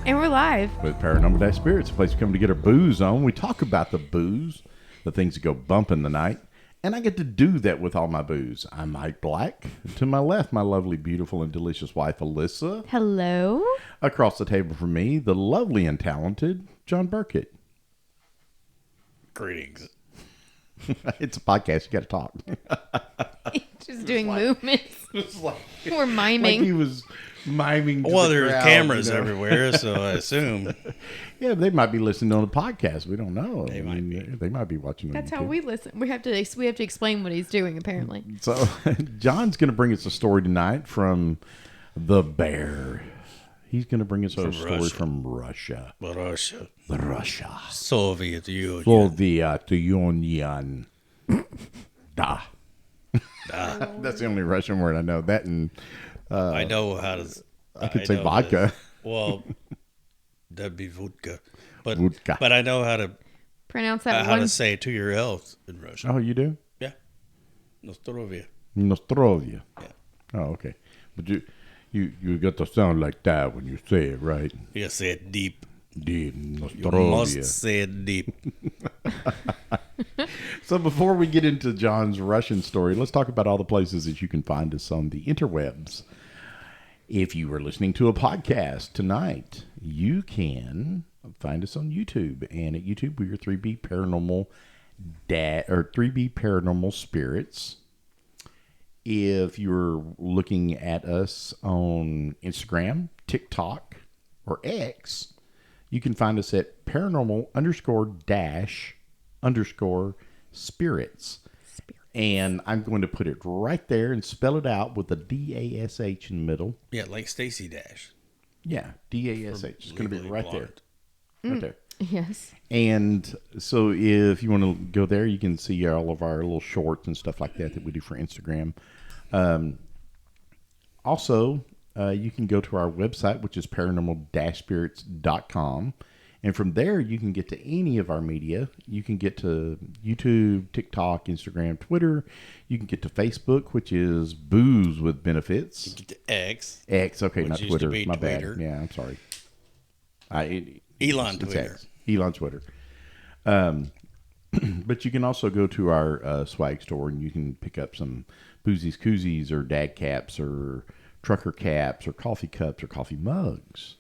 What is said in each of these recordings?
And we're live. With Paranormal-Spirits, a place we come to get our booze on. We talk about the booze, the things that go bump in the night. And I get to do that with all my booze. I'm Mike Black. To my left, my lovely, beautiful, and delicious wife, Alyssa. Hello. Across the table from me, the lovely and talented John Burkett. Greetings. It's a podcast. You got to talk. Just doing movements. We're miming. Like he was miming to Well, the there's crowd, cameras you know? everywhere, so I assume. Yeah, they might be listening on the podcast. We don't know. They might be. They might be watching on That's how YouTube. we listen. We have to explain what he's doing, apparently. So, John's going to bring us a story tonight from the bear. He's going to bring us a story Russia. from Russia. Russia. Russia. Soviet Union. Soviet Union. Da. That's the only Russian word I know. That and I know how to... I could say vodka. Well, that'd be vodka. But, Vodka. but I know how to Pronounce that how one. to say to your health in Russian. Oh, you do? Yeah. Nostrovia. Nostrovia. Yeah. Oh, okay. But you got to sound like that when you say it, right? You say it deep. Deep You Nostrovia. must say it deep. So before we get into John's Russian story, let's talk about all the places that you can find us on the interwebs. If you were listening to a podcast tonight, you can find us on YouTube. And at YouTube, we are 3B Paranormal or 3B Paranormal Spirits. If you're looking at us on Instagram, TikTok, or X, you can find us at paranormal_-spirits. And I'm going to put it right there and spell it out with a D-A-S-H in the middle. Yeah, like Stacy Dash. Yeah, D-A-S-H. It's going to be Legally right Blonde. there. Right there. Yes. And so if you want to go there, you can see all of our little shorts and stuff like that we do for Instagram. Also, you can go to our website, which is paranormal-spirits.com. And from there, you can get to any of our media. You can get to YouTube, TikTok, Instagram, Twitter. You can get to Facebook, which is Booze with Benefits. Get to X. X, okay, Which not used Twitter. to be My Twitter. bad. Yeah, I'm sorry. Elon It's Twitter. X. Elon Twitter. But you can also go to our swag store and you can pick up some boozies, koozies, or dad caps, or trucker caps, or coffee cups, or coffee mugs.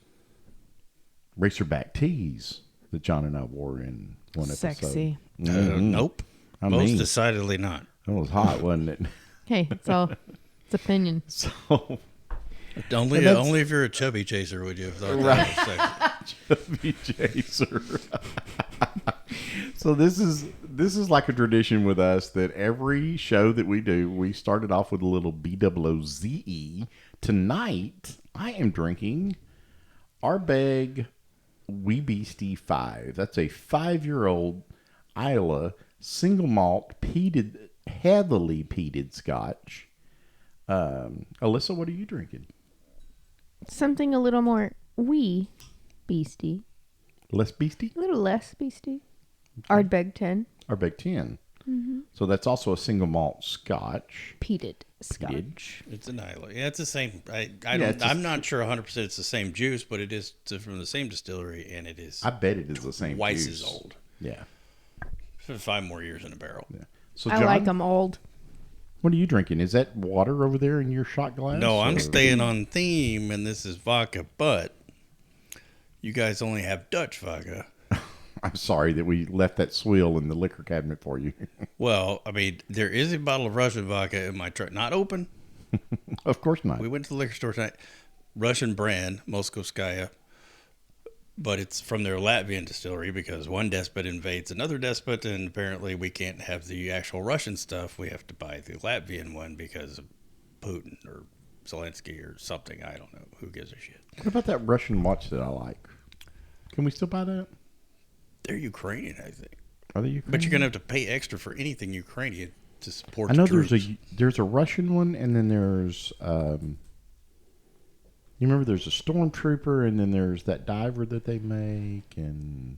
Racerback tees that John and I wore in one episode. Sexy. Nope. I Most mean, decidedly not. it was hot, wasn't it? Hey, it's opinion. So, Only And that's- if you're a chubby chaser would you have thought that was sexy. chubby chaser. So this is like a tradition with us that every show that we do, we started off with a little BOOZE. Tonight, I am drinking Ardbeg Wee Beastie 5. That's a 5-year-old Isla single malt peated, heavily peated Scotch. Alyssa, what are you drinking? Something a little more wee beastie. Less beastie? A little less beastie. Ardbeg 10. Ardbeg 10. So that's also a single malt Scotch. Peated Scotch. It's an Isla. Yeah, it's the same. it's I'm not sure 100% it's the same juice, but it is from the same distillery, and it is I bet it is the same twice juice. as old. Yeah. For 5 more years in a barrel. Yeah. So I John, like them old. what are you drinking? Is that water over there in your shot glass? No, I'm or- staying on theme, and this is vodka, but you guys only have Dutch vodka. I'm sorry that we left that swill in the liquor cabinet for you. Well, I mean, there is a bottle of Russian vodka in my truck. Not open. Of course not. We went to the liquor store tonight. Russian brand, Moskovskaya. But it's from their Latvian distillery because one despot invades another despot, and apparently we can't have the actual Russian stuff. We have to buy the Latvian one because of Putin or Zelensky or something. I don't know. Who gives a shit? What about that Russian watch that I like? Can we still buy that? They're Ukrainian, I think. Are they Ukrainian? But you're going to have to pay extra for anything Ukrainian to support I know the troops. there's a Russian one, and then there's you remember there's a stormtrooper, and then there's that diver that they make, and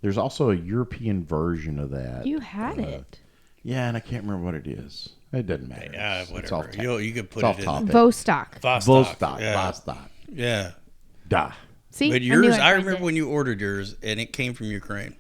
there's also a European version of that. You had it. Yeah, and I can't remember what it is. It doesn't matter. Yeah, It's whatever. off You could put it's it off in topic. Vostok. Vostok. Vostok. Yeah. Vostok. Yeah. Da. See, But I knew yours, I'd I find remember it. when you ordered yours, and it came from Ukraine.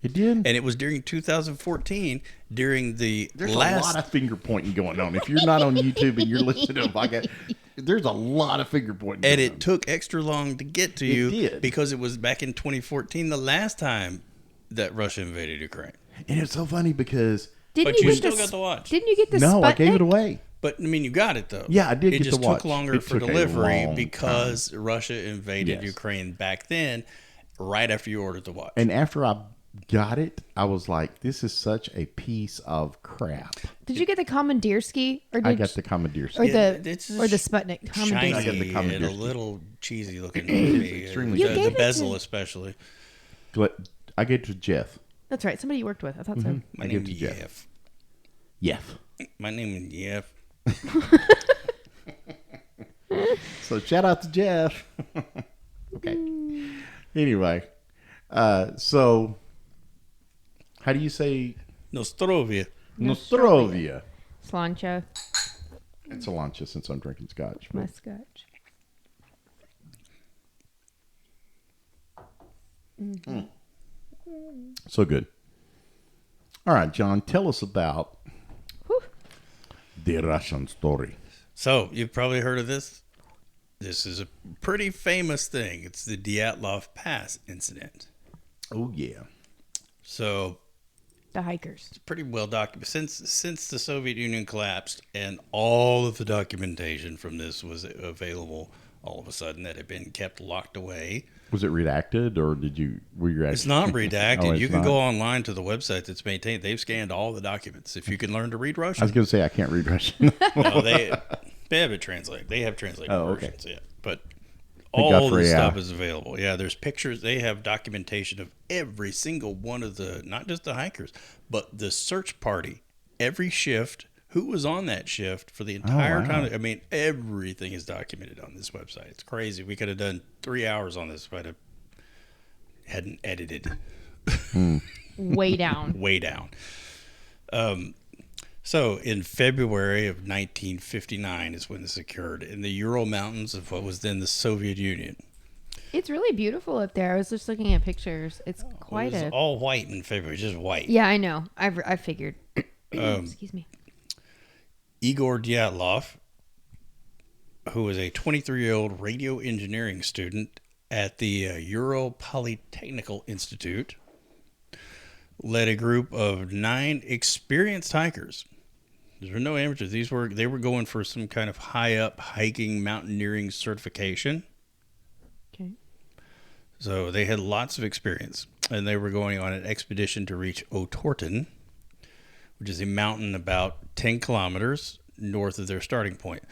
It did. And it was during 2014, during the There's last... a lot of finger pointing going on. If you're not on YouTube and you're listening to a podcast, there's a lot of finger pointing And going it on. took extra long to get to It you did. because it was back in 2014, the last time that Russia invaded Ukraine. And it's so funny because Didn't But you get still the got s- to watch. Didn't you get the no, I gave it Sputnik? away. But I mean, you got it though. Yeah, I did It get just to watch. took longer It for took a delivery long because Russia invaded Yes. Ukraine back then, right after you ordered the watch. And after I got it, I was like, "This is such a piece of crap." Did you get the Commandeersky or did I got the Commandeer. or the It's Sputnik? shiny I got the and a Commandeersky. little cheesy looking movie. extremely You the, gave the it to- bezel especially. I gave it to Jeff. That's right. Somebody you worked with. I thought so. My I name give is it to Jeff. Jeff. Jeff. My name is Jeff. So shout out to Jeff. Okay. Anyway, so how do you say Nostrovia. Nostrovia? Slancha, It's a lancha since I'm drinking scotch. my scotch. So good. All right, John, tell us about Whew. the Russian story. So, you've probably heard of this. This is a pretty famous thing. It's the Dyatlov Pass Incident. Oh yeah. So, The hikers. it's pretty well documented. Since the Soviet Union collapsed and all of the documentation from this was available all of a sudden that had been kept locked away. Was it redacted or were you actually? It's not redacted. Oh, it's You can not? go online to the website that's maintained. They've scanned all the documents. If you can learn to read I was Russian. going to say I can't read Russian. No, they have it translated. They have translated Oh, okay. versions, yeah. But Thank God all for the AI. stuff is available. Yeah, there's pictures. They have documentation of every single one of the, not just the hikers, but the search party, every shift, who was on that shift for the entire wow. time. I mean, everything is documented on this website. It's crazy. We could have done 3 hours on this if I hadn't edited Way down. way down. So in February of 1959 is when this occurred in the Ural Mountains of what was then the Soviet Union. It's really beautiful up there. I was just looking at pictures. It's quite It was a. all white in February, just white. Yeah, I know. I figured. Excuse me. Igor Dyatlov, who was a 23-year-old radio engineering student at the Ural Polytechnical Institute, led a group of 9 experienced hikers. There were no amateurs. They were going for some kind of high up hiking mountaineering certification. Okay. So they had lots of experience, and they were going on an expedition to reach Otorten, which is a mountain about 10 kilometers north of their starting point.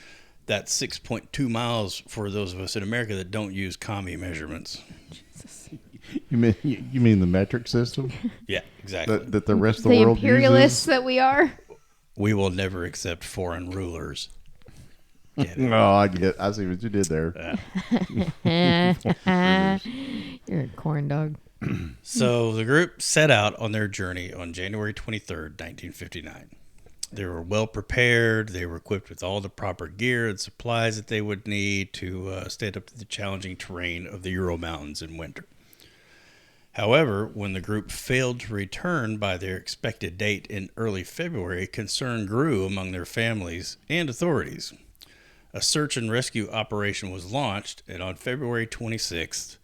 That's 6.2 miles for those of us in America that don't use commie measurements. You mean the metric system Yeah, exactly. that the rest of the The world imperialists that we are. We will never accept foreign rulers. Get uses? it? Oh, I see what you did there. You're a corn dog. So the group set out on their journey on January 23rd, 1959. They were well prepared. They were equipped with all the proper gear and supplies that they would need to stand up to the challenging terrain of the Ural Mountains in winter. However, when the group failed to return by their expected date in early February, concern grew among their families and authorities. A search and rescue operation was launched, and on February 26th,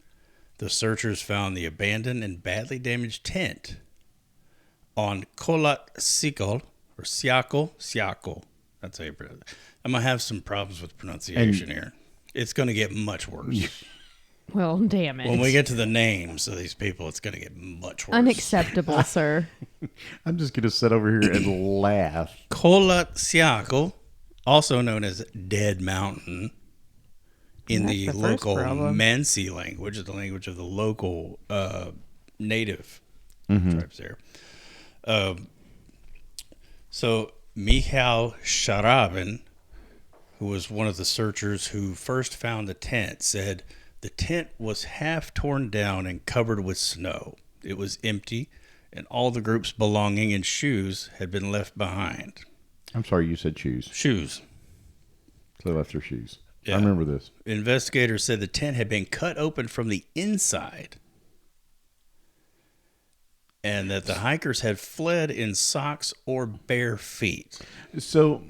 the searchers found the abandoned and badly damaged tent on Kholat Sikol, or Siakol. That's how you pronounce it. I'm going to have some problems with pronunciation here. It's going to get much worse. Well, damn it. When we get to the names of these people, it's going to get much worse. Unacceptable, sir. I'm just gonna sit over here and laugh. Kholat Siakol, also known as Dead Mountain, in That's the the first local problem. Mansi language, the language of the local native tribes there. So Mikhail Sharabin, who was one of the searchers who first found the tent, said the tent was half torn down and covered with snow. It was empty, and all the group's belonging and shoes had been left behind. I'm sorry, you said shoes. Shoes. So they left their shoes. I remember this. Investigators said the tent had been cut open from the inside and that the hikers had fled in socks or bare feet. So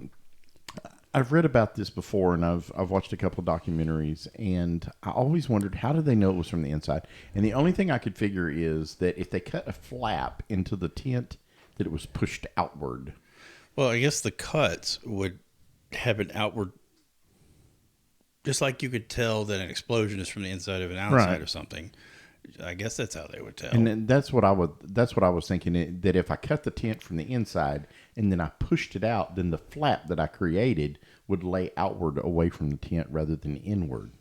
I've read about this before, and I've watched a couple of documentaries, and I always wondered, how did they know it was from the inside? And the only thing I could figure is that if they cut a flap into the tent, that it was pushed outward. Well, I guess the cuts would have an outward, just like you could tell that an explosion is from the inside of an outside of something. I guess that's how they would tell. And then that's what I was thinking, that if I cut the tent from the inside and then I pushed it out, then the flap that I created would lay outward away from the tent rather than inward.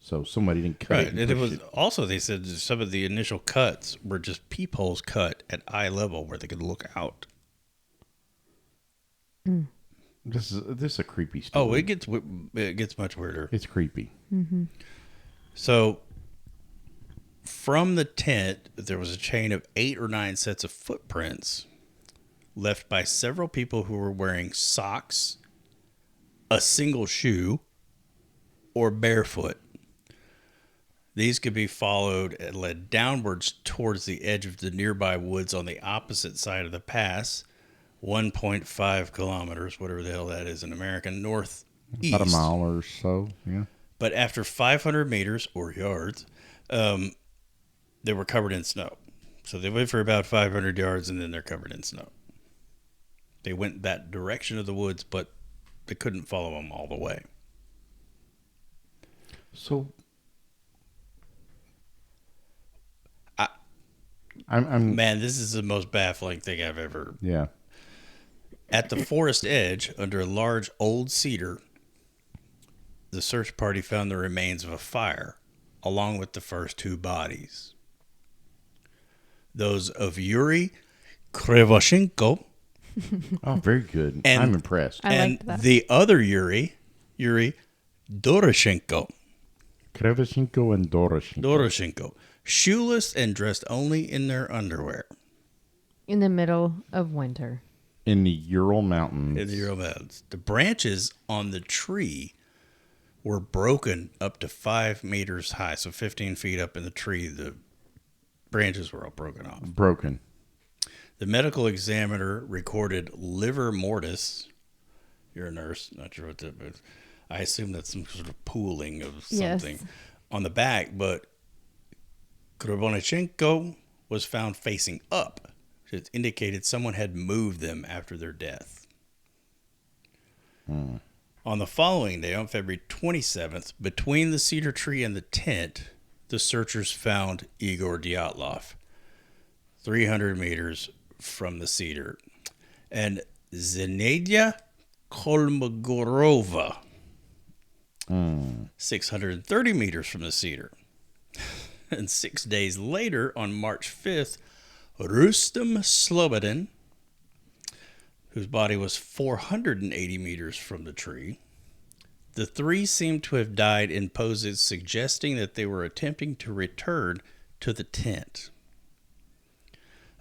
So somebody didn't cut it. And it was also, they said some of the initial cuts were just peepholes cut at eye level where they could look out. This is a creepy story. Oh, it gets much weirder. It's creepy. Mm-hmm. So from the tent, there was a chain of 8 or 9 sets of footprints left by several people who were wearing socks, a single shoe, or barefoot. These could be followed and led downwards towards the edge of the nearby woods on the opposite side of the pass, 1.5 kilometers, whatever the hell that is in American, northeast. About a mile or so, yeah. But after 500 meters or yards, they were covered in snow. So they went for about 500 yards and then they're covered in snow. They went that direction of the woods, but they couldn't follow them all the way. So I'm Man, this is the most baffling thing I've ever. Yeah. At the forest edge, under a large old cedar, the search party found the remains of a fire, along with the first 2 bodies. Those of Yuri Krivoshenko. Oh, very good. And- I'm impressed. I and liked that. the other Yuri Doroshenko. Krevashenko and Doroshenko. Shoeless and dressed only in their underwear. In the middle of winter. In the Ural Mountains. In the Ural Mountains. The branches on the tree were broken up to 5 meters high. So 15 feet up in the tree, the branches were all broken off. Broken. The medical examiner recorded liver mortis. You're a nurse, not sure what that is. I assume that's some sort of pooling of something Yes. on the back, but Krivoshenko was found facing up. It indicated someone had moved them after their death. On the following day, on February 27th, between the cedar tree and the tent, the searchers found Igor Dyatlov, 300 meters from the cedar, and Zenadia Kolmogorova, 630 meters from the cedar. And 6 days later, on March 5th, Rustem Slobodin, whose body was 480 meters from the tree. The 3 seemed to have died in poses suggesting that they were attempting to return to the tent.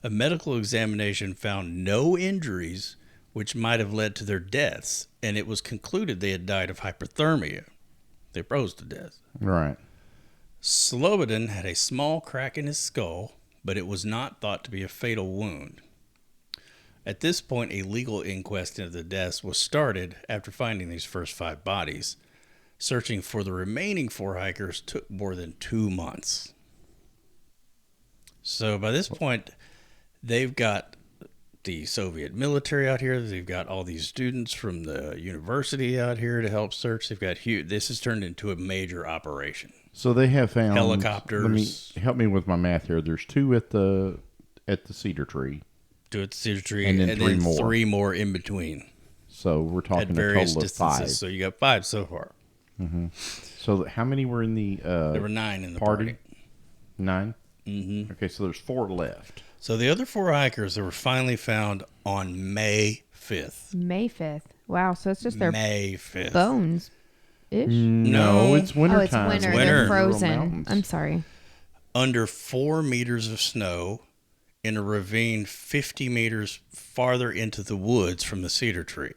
A medical examination found no injuries which might have led to their deaths, and it was concluded they had died of hypothermia. They froze to death. Right. Slobodin had a small crack in his skull, but it was not thought to be a fatal wound. At this point, a legal inquest into the deaths was started after finding these first 5 bodies. Searching for the remaining 4 hikers took more than 2 months. So by this point, they've got the Soviet military out here. They've got all these students from the university out here to help search. They've got huge. This has turned into a major operation. So they have found Helicopters. Help me with my math here. There's 2 at the cedar tree. 2 at the cedar tree, And then 3 more. 3 more in between So we're at talking a various total of distances. 5. So you got 5 so far. So how many were in the There were 9 in the party. 9? Mm-hmm. Okay, so there's 4 left. So the other 4 hikers that were finally found on May 5th. May 5th. Wow, so it's just their May 5th. bones ish? No, it's winter Oh, it's time. winter. Winter. They're Ural frozen. Mountains. I'm sorry. Under 4 meters of snow in a ravine 50 meters farther into the woods from the cedar tree.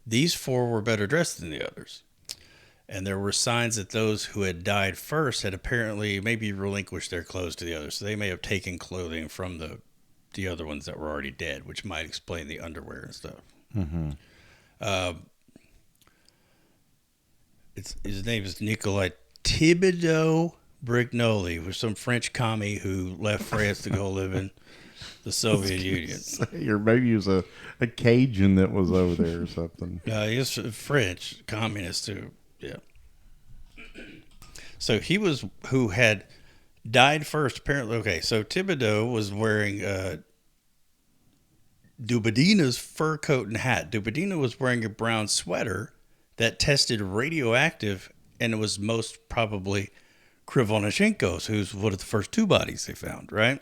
These 4 were better dressed than the others. And there were signs that those who had died first had apparently maybe relinquished their clothes to the others. So they may have taken clothing from the other ones that were already dead, which might explain the underwear and stuff. Mm-hmm. His name is Nikolai Thibodeau Brignoli, was some French commie who left France to go live in the Soviet Union. Or maybe he was a Cajun that was over there or something. He was French communist too. Yeah. So he was who had died first, apparently. Okay, so Thibodeau was wearing Dubadina's fur coat and hat. Dubadina was wearing a brown sweater that tested radioactive, and it was most probably Krivonashenko's, who's one of the first two bodies they found, right?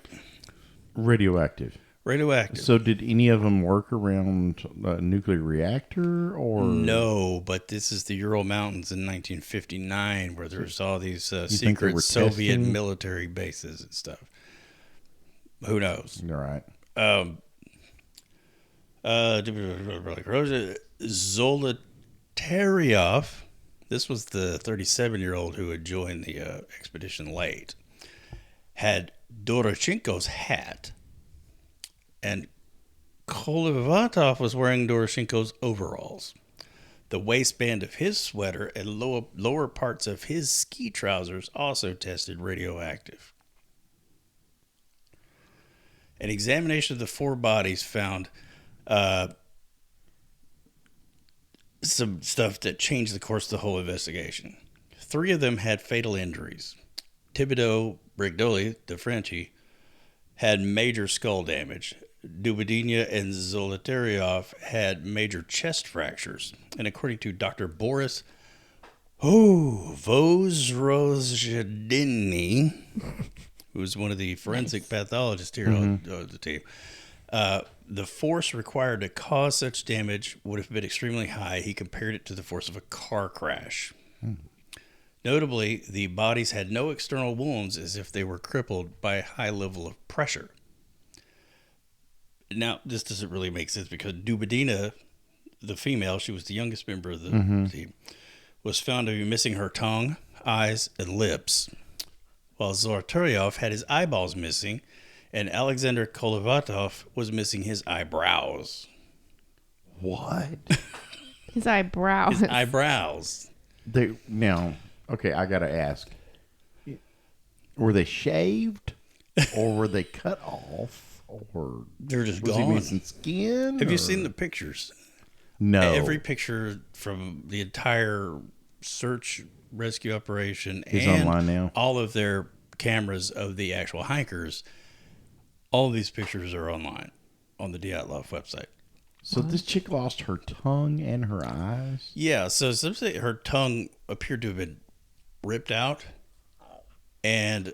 Radioactive. Radioactive. So did any of them work around a nuclear reactor or? No, but this is the Ural Mountains in 1959 where there's all these secret Soviet testing? military bases and stuff. Who knows? All right. Zolotaryov, this was the 37-year-old who had joined the expedition late, had Doroshenko's hat, and Kolivatov was wearing Doroshenko's overalls. The waistband of his sweater and lower parts of his ski trousers also tested radioactive. An examination of the four bodies found some stuff that changed the course of the whole investigation. 3 of them had fatal injuries. Thibodeau Brignoli, the Frenchie, had major skull damage. Dubadina and Zolotaryov had major chest fractures. And according to Dr. Boris Vozrozhdiny, who's one of the forensic pathologists here on the team, the force required to cause such damage would have been extremely high. He compared it to the force of a car crash. Notably, the bodies had no external wounds, as if they were crippled by a high level of pressure. Now, this doesn't really make sense because Dubadina, the female, she was the youngest member of the team, was found to be missing her tongue, eyes, and lips, while Zolotaryov had his eyeballs missing, and Alexander Kolivatov was missing his eyebrows. What? His eyebrows. His eyebrows. Now, okay, I got to ask. Were they shaved or were they cut off? Or they're just was gone. he missing skin? Have you seen the pictures? No. Every picture from the entire search rescue operation is and online now. All of their cameras of the actual hikers, all of these pictures are online on the Dyatlov website. So this chick lost her tongue and her eyes? Yeah, so some say her tongue appeared to have been ripped out, and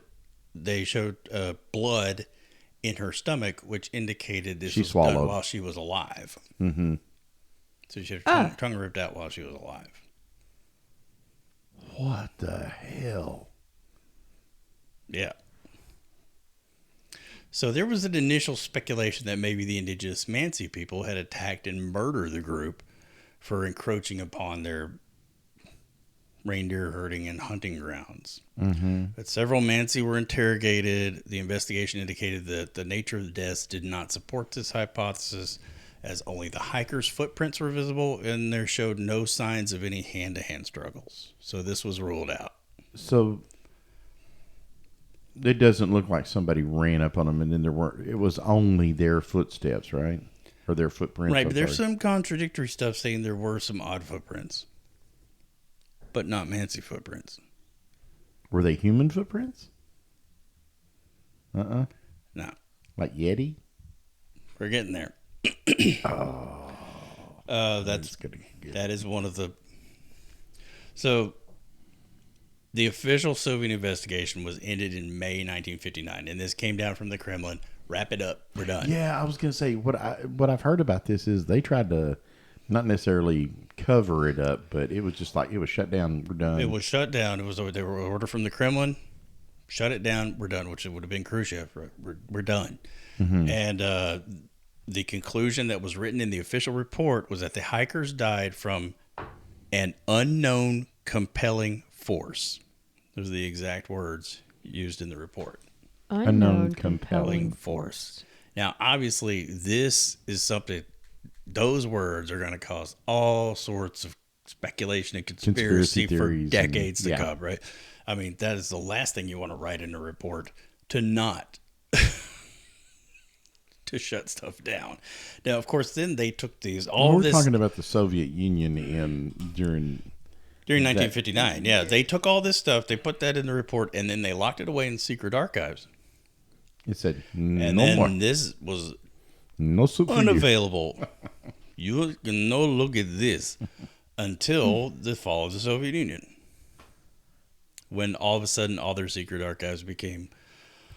they showed blood in her stomach, which indicated this was done while she was alive. Mm-hmm. So she had her tongue ripped out while she was alive. What the hell? Yeah. So there was an initial speculation that maybe the indigenous Mansi people had attacked and murdered the group for encroaching upon their reindeer herding and hunting grounds. Mm-hmm. But several Mansi were interrogated. The investigation indicated that the nature of the deaths did not support this hypothesis, as only the hikers' footprints were visible, and there showed no signs of any hand-to-hand struggles. So this was ruled out. So it doesn't look like somebody ran up on them and then it was only their footsteps, right? Or their footprints. Right, but there's some contradictory stuff saying there were some odd footprints, but not Mansi footprints. Were they human footprints? No. Like Yeti? We're getting there. That is one of the. So, the official Soviet investigation was ended in May 1959, and this came down from the Kremlin. Wrap it up. We're done. Yeah, I was going to say what I've heard about this is they tried to not necessarily cover it up, but it was just like it was shut down. We're done. It was shut down. They were order from the Kremlin. Shut it down. We're done. Which it would have been Khrushchev. We're done. Mm-hmm. And the conclusion that was written in the official report was that the hikers died from an unknown compelling force. Those are the exact words used in the report. Unknown Compelling force. Now, obviously, this is something, those words are going to cause all sorts of speculation and conspiracy for theories decades to yeah. come, right? I mean, that is the last thing you want to write in a report, to not to shut stuff down. Now, of course, then they took these We're talking about the Soviet Union during 1959. Yeah, they took all this stuff, they put that in the report, and then they locked it away in secret archives. It said And no then more. this was No soup for you. unavailable. You can no look at this until the fall of the Soviet Union, when all of a sudden all their secret archives became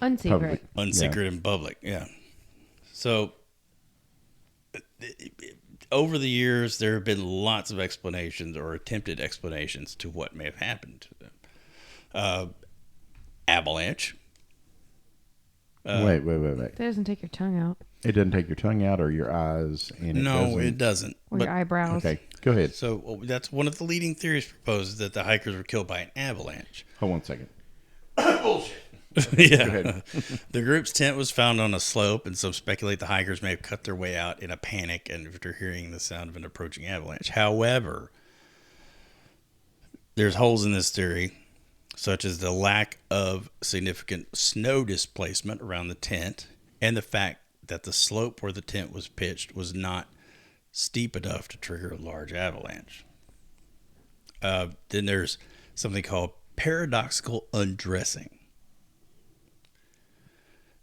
Unsecret. unsecret and public. Yeah. So over the years, there have been lots of explanations or attempted explanations to what may have happened to them. Avalanche. Wait. That doesn't take your tongue out. It doesn't take your tongue out or your eyes. And It doesn't. Or your eyebrows. Okay, go ahead. So that's one of the leading theories proposed, that the hikers were killed by an avalanche. Hold on a second. Bullshit. Yeah. The group's tent was found on a slope, and some speculate the hikers may have cut their way out in a panic and after hearing the sound of an approaching avalanche. However, there's holes in this theory, such as the lack of significant snow displacement around the tent and the fact that the slope where the tent was pitched was not steep enough to trigger a large avalanche. Then there's something called paradoxical undressing.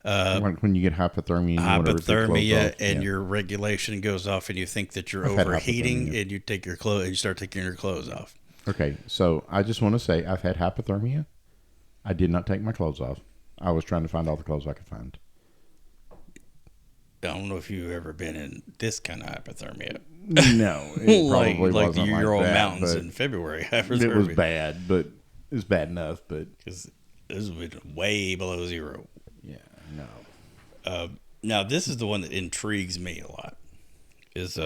When you get hypothermia, And your regulation goes off, and you think that you're I've had overheating, hypothermia. and you take your clothes, and you start taking your clothes off. Okay, so I just want to say I've had hypothermia. I did not take my clothes off. I was trying to find all the clothes I could find. I don't know if you've ever been in this kind of hypothermia. No, it probably like wasn't the like Ural that, Mountains but in February. it was bad, but it was bad enough. But Because this was way below zero. yeah, no. Now, this is the one that intrigues me a lot, is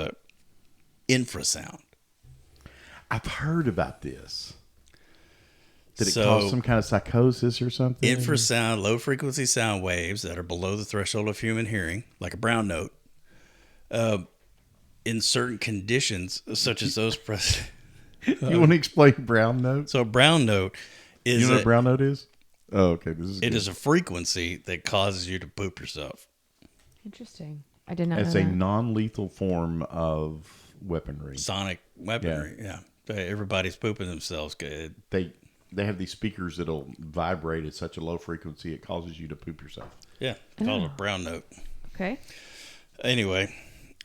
infrasound. I've heard about this. Did it So- cause some kind of psychosis or something? Infrasound, low-frequency sound waves that are below the threshold of human hearing, like a brown note, in certain conditions, such as those present. You want to explain brown notes? So a brown note is You know what a brown note is? Oh, okay. it is a frequency that causes you to poop yourself. Interesting. I did not It's know a that. non-lethal form of weaponry. Sonic weaponry, yeah. Everybody's pooping themselves. Good. They have these speakers that'll vibrate at such a low frequency it causes you to poop yourself. Yeah, it's called a brown note. Okay. Anyway,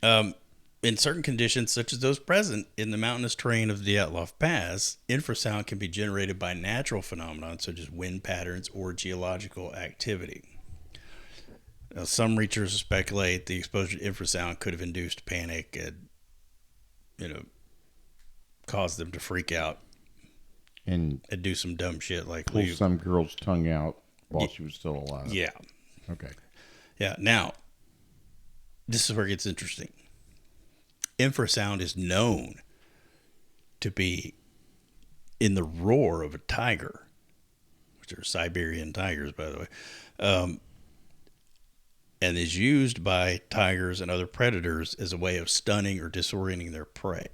in certain conditions, such as those present in the mountainous terrain of the Dyatlov Pass, infrasound can be generated by natural phenomena such as wind patterns or geological activity. Now, some researchers speculate the exposure to infrasound could have induced panic and, caused them to freak out And and do some dumb shit like pull leave. some girl's tongue out while she was still alive. Yeah. Okay. Yeah. Now, this is where it gets interesting. Infrasound is known to be in the roar of a tiger, which are Siberian tigers, by the way, and is used by tigers and other predators as a way of stunning or disorienting their prey.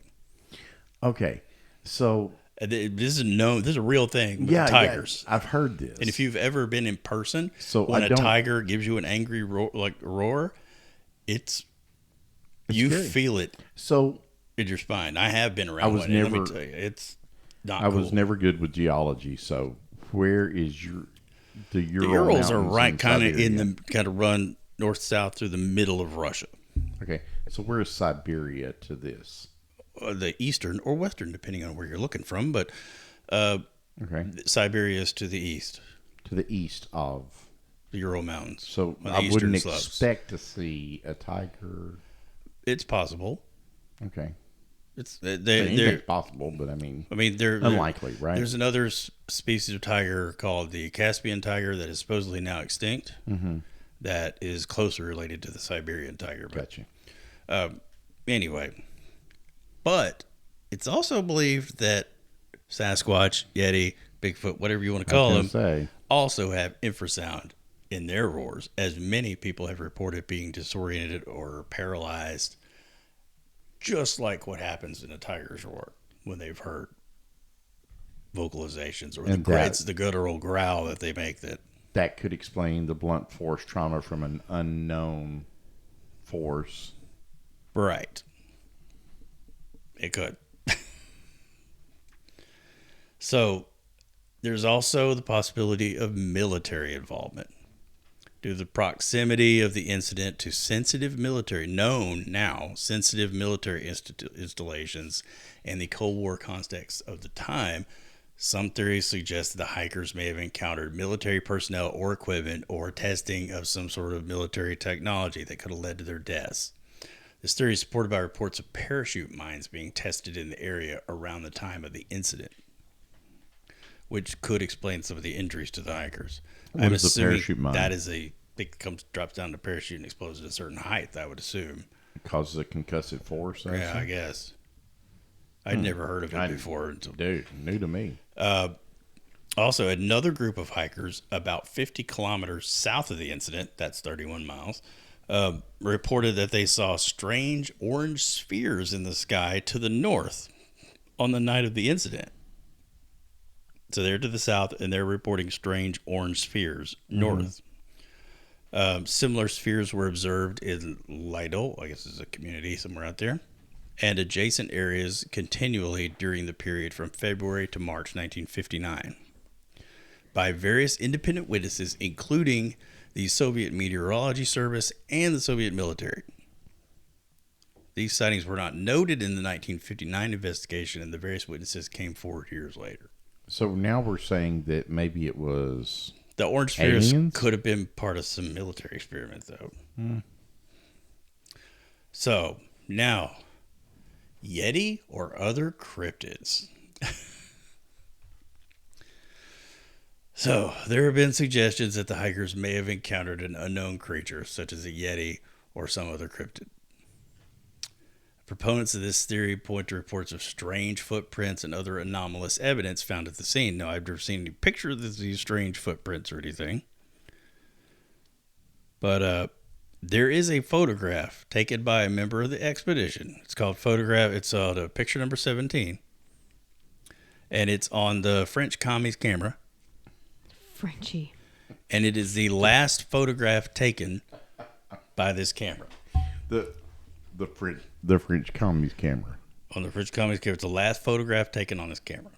Okay. So And this is known. This is a real thing with tigers. Yeah, I've heard this. And if you've ever been in person, So when I a don't- tiger gives you an angry roar, it's you scary. feel it So in your spine. I have been around I was one, and let never- me tell you, it's not I cool. was never good with geology. So where is the Ural The Urals are Mountains right in kind of in Siberia? the kind of run north-south through the middle of Russia. Okay. So where is Siberia to this? The eastern or western, depending on where you're looking from. But Okay. Siberia is to the east, To the east of. the Ural Mountains. So on the I eastern wouldn't slopes. expect to see a tiger. It's possible. Okay. It's Anything's possible, but I mean, they're unlikely, right? There's another species of tiger called the Caspian tiger that is supposedly now extinct. Mm-hmm. That is closely related to the Siberian tiger. But Gotcha. anyway, but it's also believed that Sasquatch, Yeti, Bigfoot, whatever you want to I call was them, gonna say, also have infrasound in their roars, as many people have reported being disoriented or paralyzed, just like what happens in a tiger's roar when they've heard vocalizations, or it's the guttural growl that they make that could explain the blunt force trauma from an unknown force. Right. It could. So there's also the possibility of military involvement. Due to the proximity of the incident to sensitive military installations and the Cold War context of the time, some theories suggest that the hikers may have encountered military personnel or equipment or testing of some sort of military technology that could have led to their deaths. This theory is supported by reports of parachute mines being tested in the area around the time of the incident, which could explain some of the injuries to the hikers. What is a parachute mine? That is drops down the parachute and explodes at a certain height, I would assume. It causes a concussive force? I guess. I'd never heard of it before. Dude, new to me. Also, another group of hikers about 50 kilometers south of the incident, that's 31 miles, reported that they saw strange orange spheres in the sky to the north on the night of the incident. So they're to the south, and they're reporting strange orange spheres north. Similar spheres were observed in Lidl, I guess it's a community somewhere out there, and adjacent areas continually during the period from February to March 1959 by various independent witnesses, including the Soviet Meteorology Service and the Soviet military. These sightings were not noted in the 1959 investigation, and the various witnesses came forward years later. So now we're saying that maybe it was the orange spheres aliens? Could have been part of some military experiment, though. So now, Yeti or other cryptids. So there have been suggestions that the hikers may have encountered an unknown creature, such as a Yeti or some other cryptid. Proponents of this theory point to reports of strange footprints and other anomalous evidence found at the scene. Now, I've never seen any pictures of these strange footprints or anything. But there is a photograph taken by a member of the expedition. It's called picture number 17. And it's on the French commie's camera. Frenchie. And it is the last photograph taken by this camera. The French commie's camera. On the French commie's camera. It's the last photograph taken on this camera.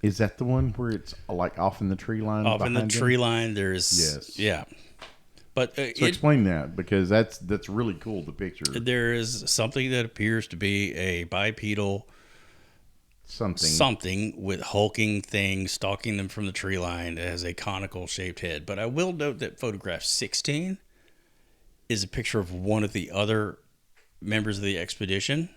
Is that the one where it's like off in the tree line? Off in the tree line, there's... Yes. Yeah. But so explain that, because that's really cool, the picture. There is something that appears to be a bipedal something with hulking things stalking them from the tree line that has a conical shaped head. But I will note that photograph 16 is a picture of one of the other members of the expedition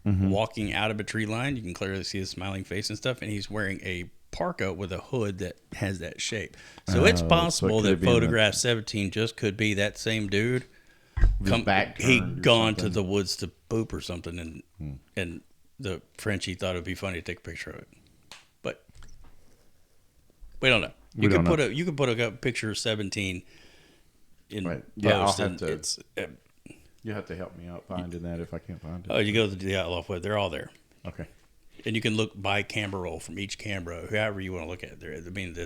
walking out of a tree line. You can clearly see his smiling face and stuff, and he's wearing a parka with a hood that has that shape. So it's possible that photograph 17 just could be that same dude. He'd gone to the woods to poop or something, and the Frenchie thought it'd be funny to take a picture of it. But we don't know. You could put a picture of 17 in post. Yeah, I'll have to. You have to help me out finding that if I can't find it. Oh, you go to the Dyatlov Pass. They're all there. Okay. And you can look by camera roll from each camera, however you want to look at it. I mean,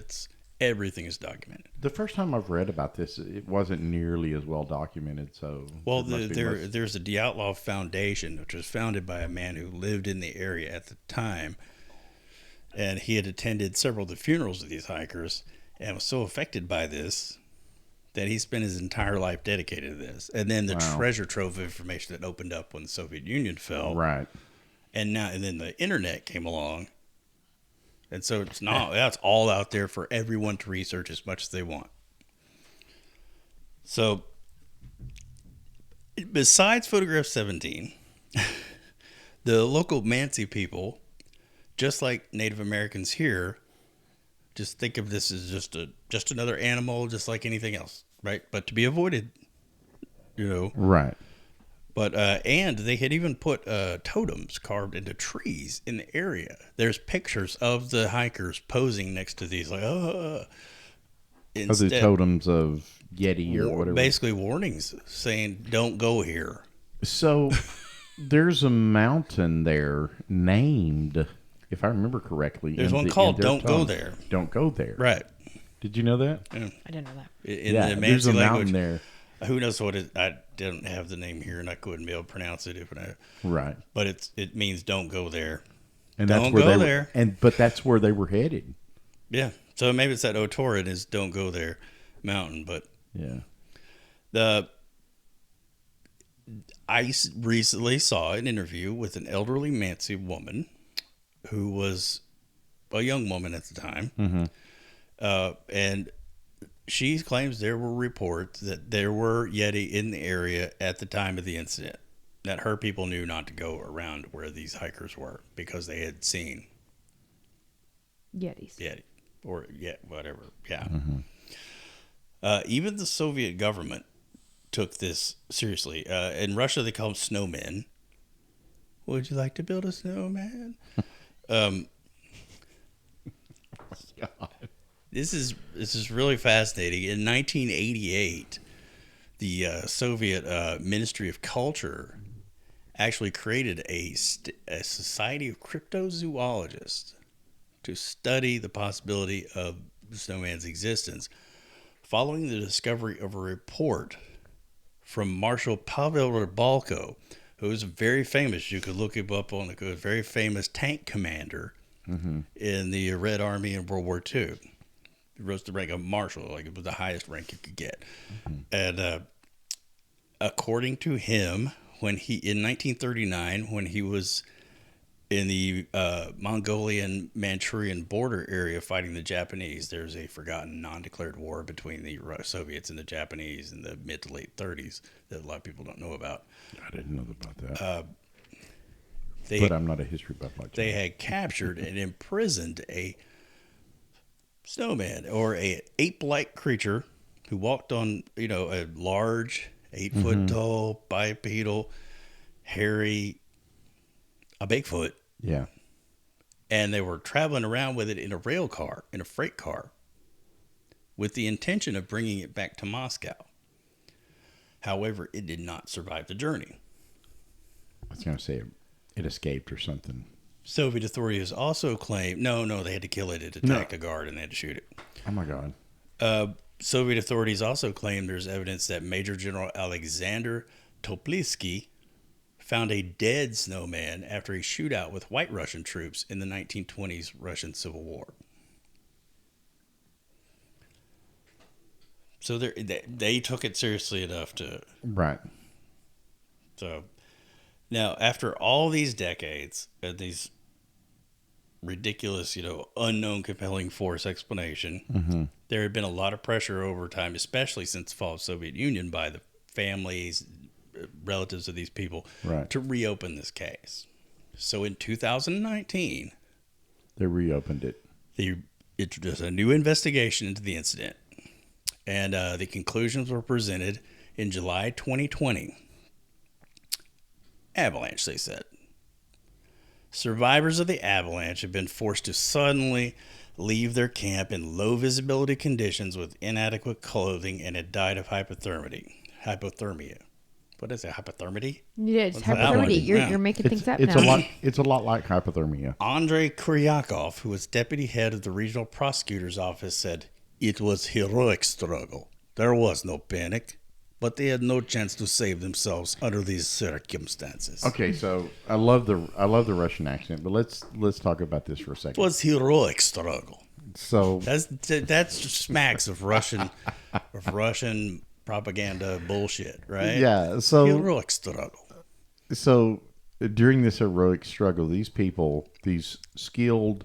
everything is documented. The first time I've read about this, it wasn't nearly as well documented. So, well, there's a Dyatlov Foundation, which was founded by a man who lived in the area at the time, and he had attended several of the funerals of these hikers, and was so affected by this that he spent his entire life dedicated to this. And then the treasure trove of information that opened up when the Soviet Union fell, right? And then the internet came along. And so that's all out there for everyone to research as much as they want. So besides photograph 17, the local Mansi people, just like Native Americans here, just think of this as just another animal, just like anything else, right? But to be avoided, Right. But and they had even put totems carved into trees in the area. There's pictures of the hikers posing next to these, like, Of the totems of Yeti or whatever. Basically warnings saying, don't go here. So there's a mountain there named, if I remember correctly. There's one called Don't Go There. Don't Go There. Right. Did you know that? I didn't know that. In the there's a Mansi mountain language, there. who knows what it? I didn't have the name here, and I couldn't be able to pronounce it if I. Right. But it means don't go there. And don't that's where go they there. But that's where they were headed. Yeah. So maybe it's that Otoran is don't go there mountain, but yeah. I recently saw an interview with an elderly Mansi woman who was a young woman at the time. Mm-hmm. And she claims there were reports that there were Yeti in the area at the time of the incident, that her people knew not to go around where these hikers were because they had seen Yetis. Yeti or whatever. Yeah. Mm-hmm. Even the Soviet government took this seriously. In Russia, they call them snowmen. Would you like to build a snowman? This is really fascinating. In 1988, the Soviet Ministry of Culture actually created a society of cryptozoologists to study the possibility of the snowman's existence, following the discovery of a report from Marshal Pavel Rybalko, who was very famous. You could look him up on a very famous tank commander in the Red Army in World War II. He rose to the rank of marshal, like it was the highest rank you could get. And according to him, in 1939, when he was in the Mongolian Manchurian border area fighting the Japanese, there's a forgotten, non-declared war between the Soviets and the Japanese in the mid to late 30s that a lot of people don't know about. I didn't know about that. But I'm not a history buff like that. They had captured and imprisoned a snowman, or a ape-like creature who walked on, a large 8-foot tall, bipedal, hairy, a Bigfoot. Yeah. And they were traveling around with it in a freight car, with the intention of bringing it back to Moscow. However, it did not survive the journey. I was going to say it escaped or something. Soviet authorities also claimed, no, they had to kill it. It attacked a guard and they had to shoot it. Oh, my God. Soviet authorities also claim there's evidence that Major General Alexander Toplitsky found a dead snowman after a shootout with White Russian troops in the 1920s Russian Civil War. So they took it seriously enough to... Right. So now, after all these decades and these ridiculous, unknown compelling force explanation, there had been a lot of pressure over time, especially since the fall of the Soviet Union, by the families, relatives of these people, to reopen this case. So in 2019, they reopened it. They introduced a new investigation into the incident, and the conclusions were presented in July 2020. Avalanche, they said. Survivors of the avalanche have been forced to suddenly leave their camp in low visibility conditions with inadequate clothing and had died of hypothermia. What is it? Hypothermia? Yeah, it's hypothermia. You're making things up now. It's a lot like hypothermia. Andrei Kuryakov, who was deputy head of the regional prosecutor's office, said, "It was heroic struggle. There was no panic, but they had no chance to save themselves under these circumstances." Okay, so I love the Russian accent, but let's talk about this for a second. It was heroic struggle. So that's smacks of Russian propaganda bullshit, right? Yeah. So heroic struggle. So during this heroic struggle, these people, these skilled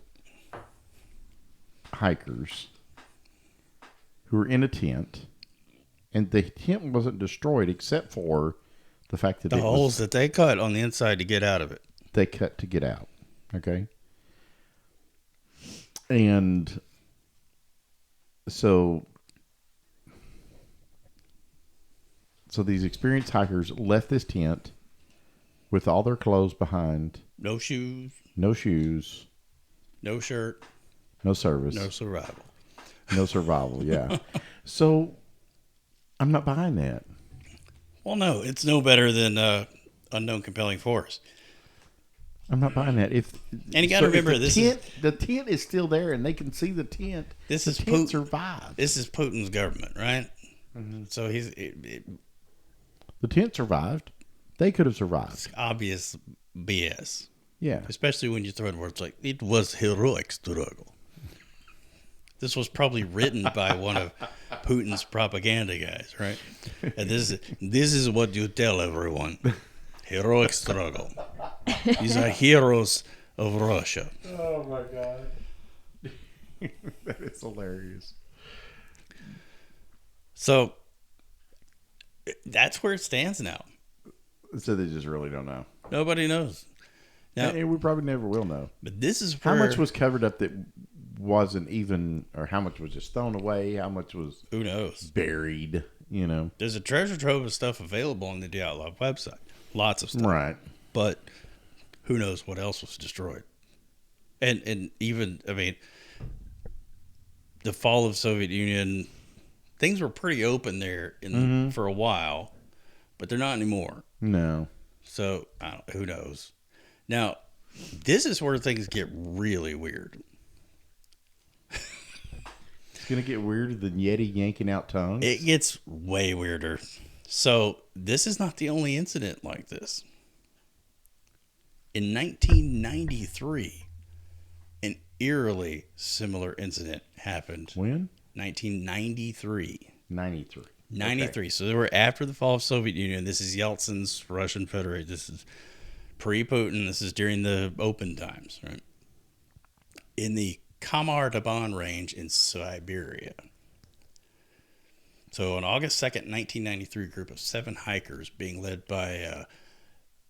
hikers, who were in a tent. And the tent wasn't destroyed except for the fact that the holes that they cut on the inside to get out of it. They cut to get out. Okay. And so these experienced hikers left this tent with all their clothes behind, No shoes, no shoes, no shirt, no service, no survival. no survival. Yeah. So I'm not buying that. Well, no, it's no better than unknown compelling force. I'm not buying that. If And you got to remember, the tent is still there, and they can see the tent. This the is tent survived. This is Putin's government, right? Mm-hmm. So The tent survived. They could have survived. it's obvious BS, Yeah. especially when you throw in words like "it was heroic struggle." This was probably written by one of Putin's propaganda guys, right? And this is what you tell everyone: heroic struggle. These are heroes of Russia. Oh my god. That is hilarious. So that's where it stands now. So they just really don't know. Nobody knows. Now, And we probably never will know. but this is where, How much was covered up that wasn't even, or how much was just thrown away? How much was who knows? buried? You know? There's a treasure trove of stuff available on the Dyatlov website. Lots of stuff. Right. But who knows what else was destroyed? And even, I mean, the fall of Soviet Union, things were pretty open there for a while, but they're not anymore. No. So who knows? Now, this is where things get really weird. It's going to get weirder than Yeti yanking out tongues. It gets way weirder. So this is not the only incident like this. In 1993, an eerily similar incident happened. When? 1993. 93. 93. Okay. So they were after the fall of Soviet Union. This is Yeltsin's Russian Federation. This is pre-Putin. This is during the open times, right? In the Kamar-Taban range in Siberia. So on August 2nd, 1993, a group of 7 hikers being led by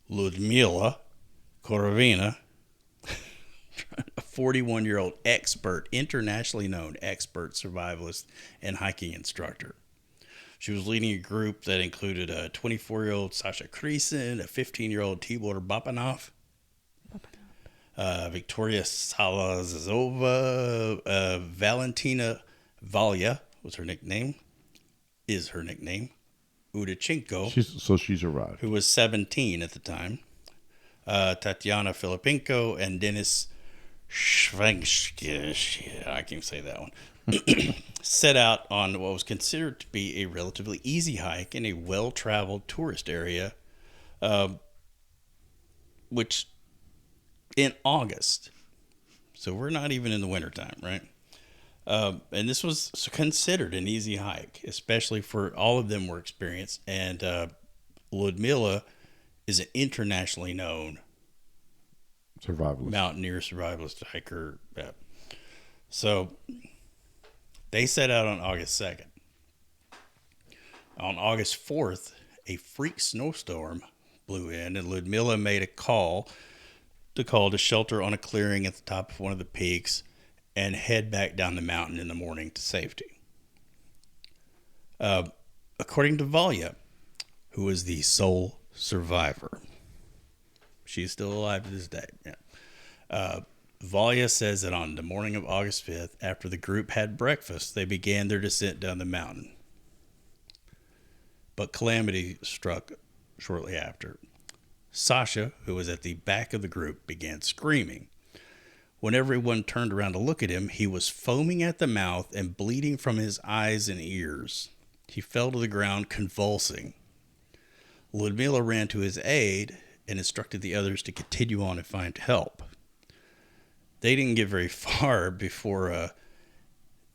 Ludmila Korovina, a 41-year-old expert, internationally known expert survivalist and hiking instructor. She was leading a group that included a 24-year-old Sasha Kresin, a 15-year-old Tibor Bapanov, Victoria Salazova, Valentina Valya was her nickname, Udachenko, She survived. who was 17 at the time, Tatiana Filippenko, and Denis Shvenksky, I can't say that one, set out on what was considered to be a relatively easy hike in a well-traveled tourist area, which in August, so we're not even in the wintertime, right? And this was considered an easy hike, especially for all of them were experienced. And Ludmila is an internationally known Survivalist. mountaineer, survivalist, hiker. So they set out on August 2nd. On August 4th, a freak snowstorm blew in, and Ludmila made a call to shelter on a clearing at the top of one of the peaks and head back down the mountain in the morning to safety. According to Valya, who is the sole survivor, she's still alive to this day. Yeah. Valya says that on the morning of August 5th, after the group had breakfast, they began their descent down the mountain. But calamity struck shortly after. Sasha, who was at the back of the group, began screaming. When everyone turned around to look at him, he was foaming at the mouth and bleeding from his eyes and ears. He fell to the ground, convulsing. Ludmila ran to his aid and instructed the others to continue on and find help. They didn't get very far before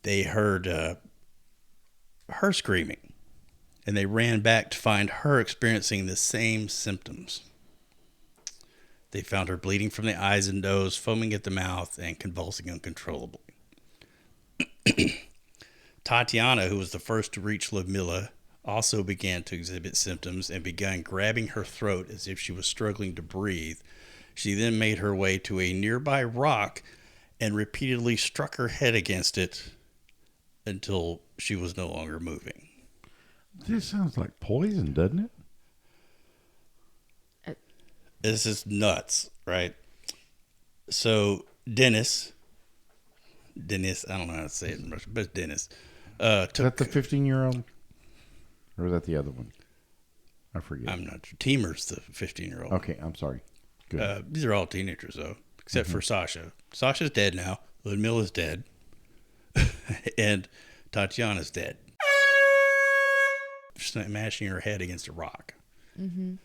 they heard her screaming, and they ran back to find her experiencing the same symptoms. They found her bleeding from the eyes and nose, foaming at the mouth, and convulsing uncontrollably. Tatiana, who was the first to reach Ludmila, also began to exhibit symptoms and began grabbing her throat as if she was struggling to breathe. She then made her way to a nearby rock and repeatedly struck her head against it until she was no longer moving. This sounds like poison, doesn't it? This is nuts, right? So Dennis, I don't know how to say it in Russian, but Dennis Is that took. the 15-year-old? Or is that the other one? I forget. I'm not sure. Teamer's the 15-year-old. Okay, I'm sorry. Good. These are all teenagers, though, except for Sasha. Sasha's dead now. Ludmila's dead. And Tatiana's dead. Smashing her head against a rock. Mm-hmm.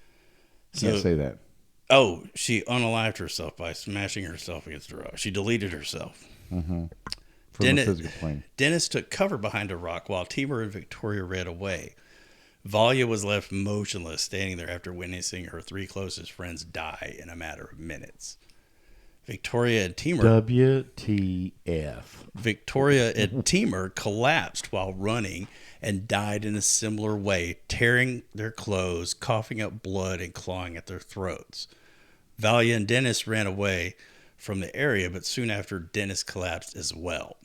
Can't say that. Oh, she unalived herself by smashing herself against a rock. She deleted herself. From the physical plane. Dennis took cover behind a rock while Timur and Victoria ran away. Valia was left motionless, standing there after witnessing her 3 closest friends die in a matter of minutes. Victoria and Timur collapsed while running and died in a similar way, tearing their clothes, coughing up blood, and clawing at their throats. Valia and Dennis ran away from the area, but soon after, Dennis collapsed as well.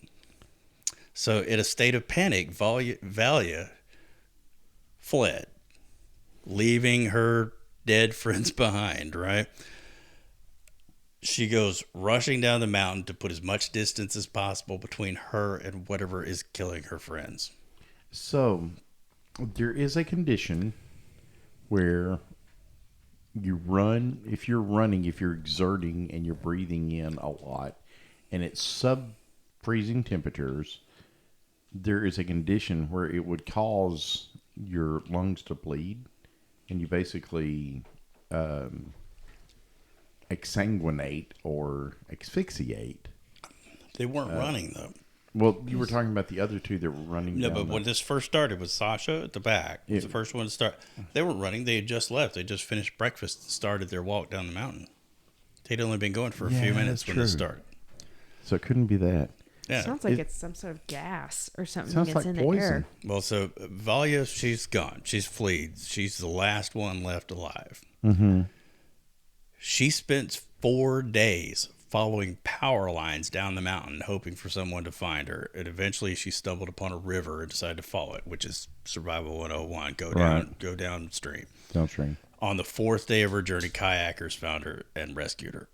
So, in a state of panic, Valia fled, leaving her dead friends behind, right? She goes rushing down the mountain to put as much distance as possible between her and whatever is killing her friends. So, there is a condition where you run, if you're exerting and you're breathing in a lot, and it's sub-freezing temperatures, there is a condition where it would cause your lungs to bleed, and you basically exsanguinate or asphyxiate. They weren't running, though. Well, you were talking about the other two that were running. No, but when this first started with Sasha at the back, was the first one to start. They weren't running. They had just left. They just finished breakfast and started their walk down the mountain. They'd only been going for a few minutes when they started. So it couldn't be that. Yeah. Sounds like it's some sort of gas or something Sounds that's like in poison. the air. Well, so Valia, she's gone. She's fled. She's the last one left alive. Mm-hmm. She spent 4 days following power lines down the mountain, hoping for someone to find her. And eventually she stumbled upon a river and decided to follow it, which is Survival 101. Go downstream. Downstream. On the 4th day of her journey, kayakers found her and rescued her.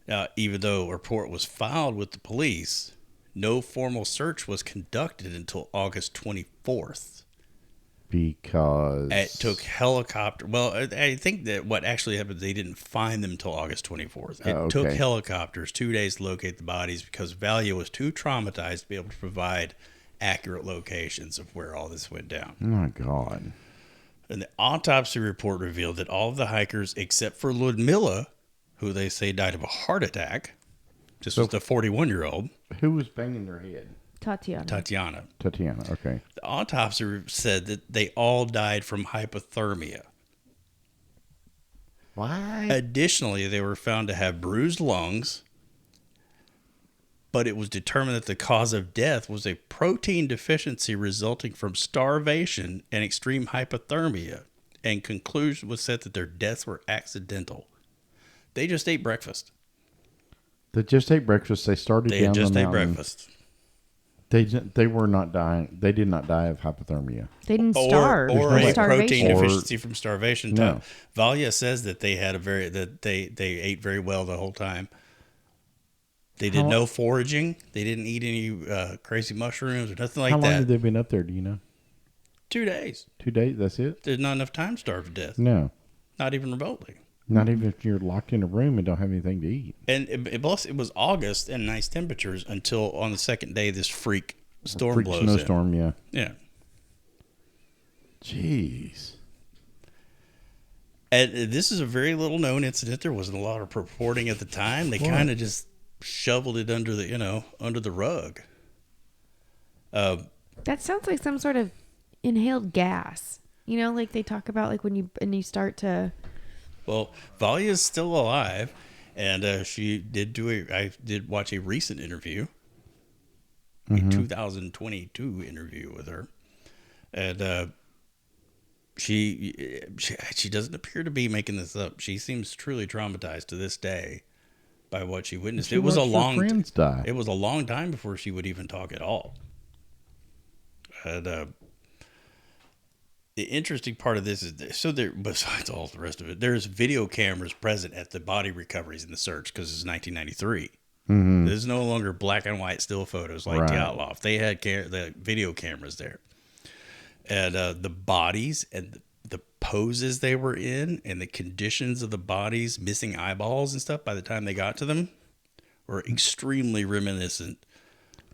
Now, even though a report was filed with the police, no formal search was conducted until August 24th. Because It took helicopter. Well, I think that what actually happened, they didn't find them until August 24th. It took helicopters 2 days to locate the bodies because Valia was too traumatized to be able to provide accurate locations of where all this went down. Oh my God. And the autopsy report revealed that all of the hikers, except for Ludmila, who they say died of a heart attack, this was the 41-year-old. Who was banging their head? Tatiana. Okay. The autopsy said that they all died from hypothermia. Why? Additionally, they were found to have bruised lungs, but it was determined that the cause of death was a protein deficiency resulting from starvation and extreme hypothermia, and conclusion was set that their deaths were accidental. They just ate breakfast. They just ate breakfast. They started down the mountain. They just ate breakfast. They were not dying. They did not die of hypothermia. They didn't starve. Or a starvation. protein deficiency from starvation. No. Valia says that they had they ate very well the whole time. They did no foraging. They didn't eat any crazy mushrooms or nothing like that. How long had they been up there? Do you know? 2 days. 2 days. That's it. There's not enough time to starve to death. No. Not even remotely. Not even if you're locked in a room and don't have anything to eat. And it was August and nice temperatures until on the second day this freak blows snowstorm, in. yeah. Yeah. Jeez. And this is a very little known incident. There wasn't a lot of reporting at the time. They kind of just shoveled it under the rug. That sounds like some sort of inhaled gas. You know, like they talk about, like when you start to. Well, Valia is still alive, and she did I did watch a recent interview, a 2022 interview with her, and she doesn't appear to be making this up. She seems truly traumatized to this day by what she witnessed. It was a long time before she would even talk at all. And The interesting part of this is besides all the rest of it, there's video cameras present at the body recoveries in the search because it's 1993. There's no longer black and white still photos like Right. Dyatlov. They had the video cameras there, and the bodies and the poses they were in and the conditions of the bodies, missing eyeballs and stuff. By the time they got to them, were extremely reminiscent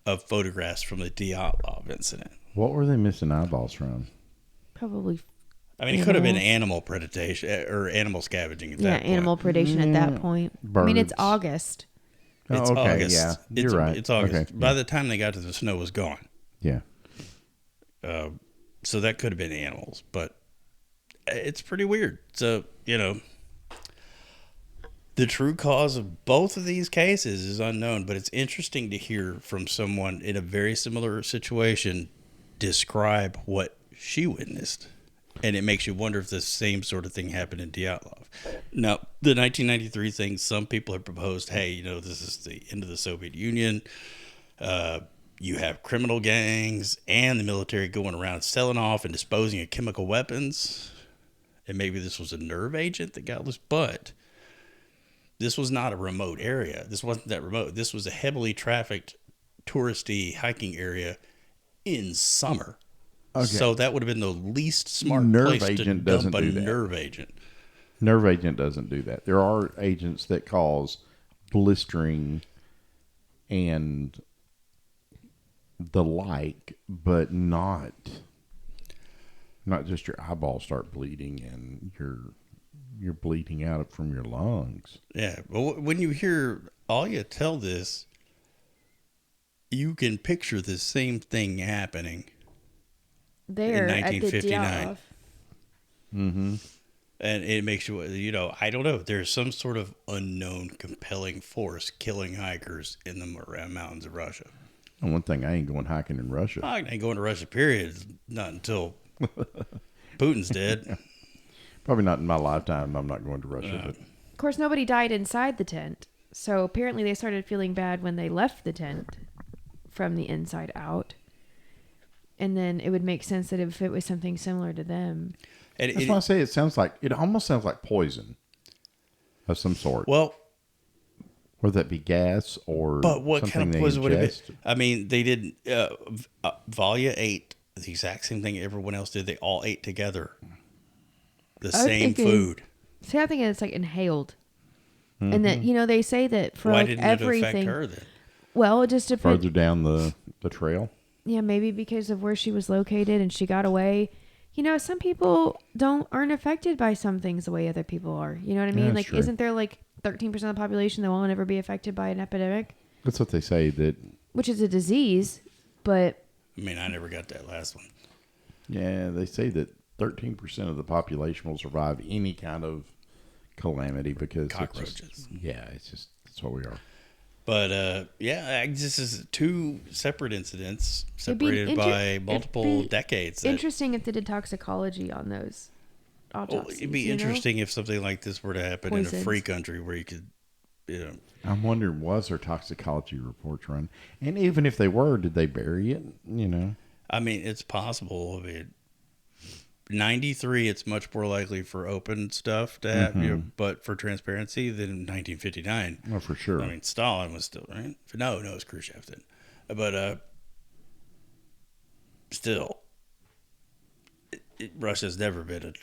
of photographs from the Dyatlov incident. What were they missing eyeballs from? Probably. I mean, it could have been Animals. animal predation or animal scavenging at Yeah, that point. animal predation at that point. I mean, it's birds. August. It's Oh, okay, August. yeah, It's, you're right. It's August. Okay, By yeah. the time they got to the snow was gone. Yeah. So that could have been animals, but it's pretty weird. So, the true cause of both of these cases is unknown, but it's interesting to hear from someone in a very similar situation describe what she witnessed. And it makes you wonder if the same sort of thing happened in Dyatlov. Now, the 1993 thing, some people have proposed, hey, this is the end of the Soviet Union. You have criminal gangs and the military going around selling off and disposing of chemical weapons. And maybe this was a nerve agent that got loose. But this was not a remote area. This wasn't that remote. This was a heavily trafficked, touristy hiking area in summer. Okay. So that would have been the least smart Nerve place to agent dump doesn't a do that. nerve agent. Nerve agent doesn't do that. There are agents that cause blistering and the like, but not just your eyeballs start bleeding and you're bleeding out from your lungs. Yeah. Well, when you hear Alia tell this, you can picture the same thing happening. There In at the 1959. Dyatlov. Mm-hmm. And it makes you, I don't know. There's some sort of unknown, compelling force killing hikers in the Ural Mountains of Russia. And one thing, I ain't going hiking in Russia. I ain't going to Russia, period. Not until Putin's dead. Probably not in my lifetime. I'm not going to Russia. But Of course, nobody died inside the tent. So apparently they started feeling bad when they left the tent from the inside out. And then it would make sense that if it was something similar to them. And that's why I say it almost sounds like poison of some sort. well, Whether that be gas or but what something kind of they poison would it ingest. be? I mean, they didn't. Valia ate the exact same thing everyone else did. They all ate together the I was same thinking- food. See, I think it's like inhaled. And that, they say that for Why like didn't everything. it affect her then? Well, it just depends. Further down the trail. Yeah, maybe because of where she was located and she got away. Some people aren't affected by some things the way other people are. You know what I mean? Yeah, that's Like, true. isn't there like 13% of the population that won't ever be affected by an epidemic, That's what they say. That which is a disease, but I mean, I never got that last one. they say that 13% of the population will survive any kind of calamity because Cockroaches. That's what we are. But this is two separate incidents It'd be separated by multiple it'd be decades. interesting if they did toxicology on those autopsies. It'd be interesting if something like this were to happen in a free country where you could, I'm wondering, was there toxicology reports run? And even if they were, did they bury it? I mean, it's possible. I mean, 93, it's much more likely for open stuff to happen, but for transparency than 1959. Well, for sure. I mean, Stalin was still, right? No, it was Khrushchev then. But still, Russia's never been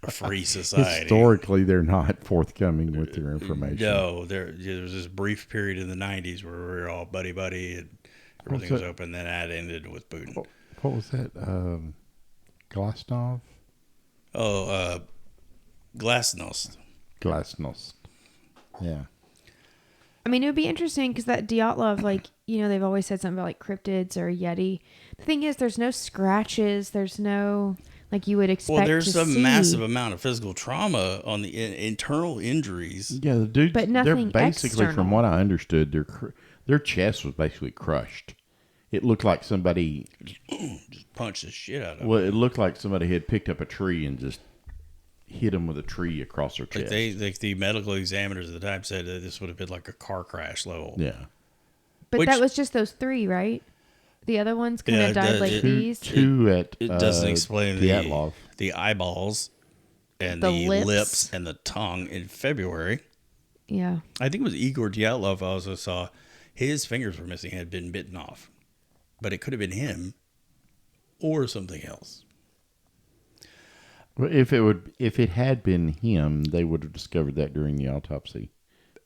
a free society. Historically, they're not forthcoming with their information. No, there was this brief period in the 90s where we were all buddy-buddy and everything was open. Then that ended with Putin. What was that? Glasnost? Oh, Glasnost. Glasnost. Yeah. I mean, it would be interesting because that Dyatlov, they've always said something about like cryptids or Yeti. The thing is, there's no scratches. There's no like you would expect. Well, there's to a see. massive amount of physical trauma on the internal injuries. Yeah, the dude. But they're nothing basically, external. from what I understood, their chest was basically crushed. It looked like somebody. Just punched the shit out of Well, them. it looked like somebody had picked up a tree and just hit them with a tree across their Like chest. the medical examiners at the time said that this would have been like a car crash level. Yeah. But Which- that was just those three, right? The other ones kind of Yeah, died like these. Two at It doesn't explain Dyatlov. the eyeballs and The the lips. lips and the tongue in February. Yeah. I think it was Igor Dyatlov I also saw. His fingers were missing, had been bitten off. But it could have been him or something else. Well, if it had been him, they would have discovered that during the autopsy.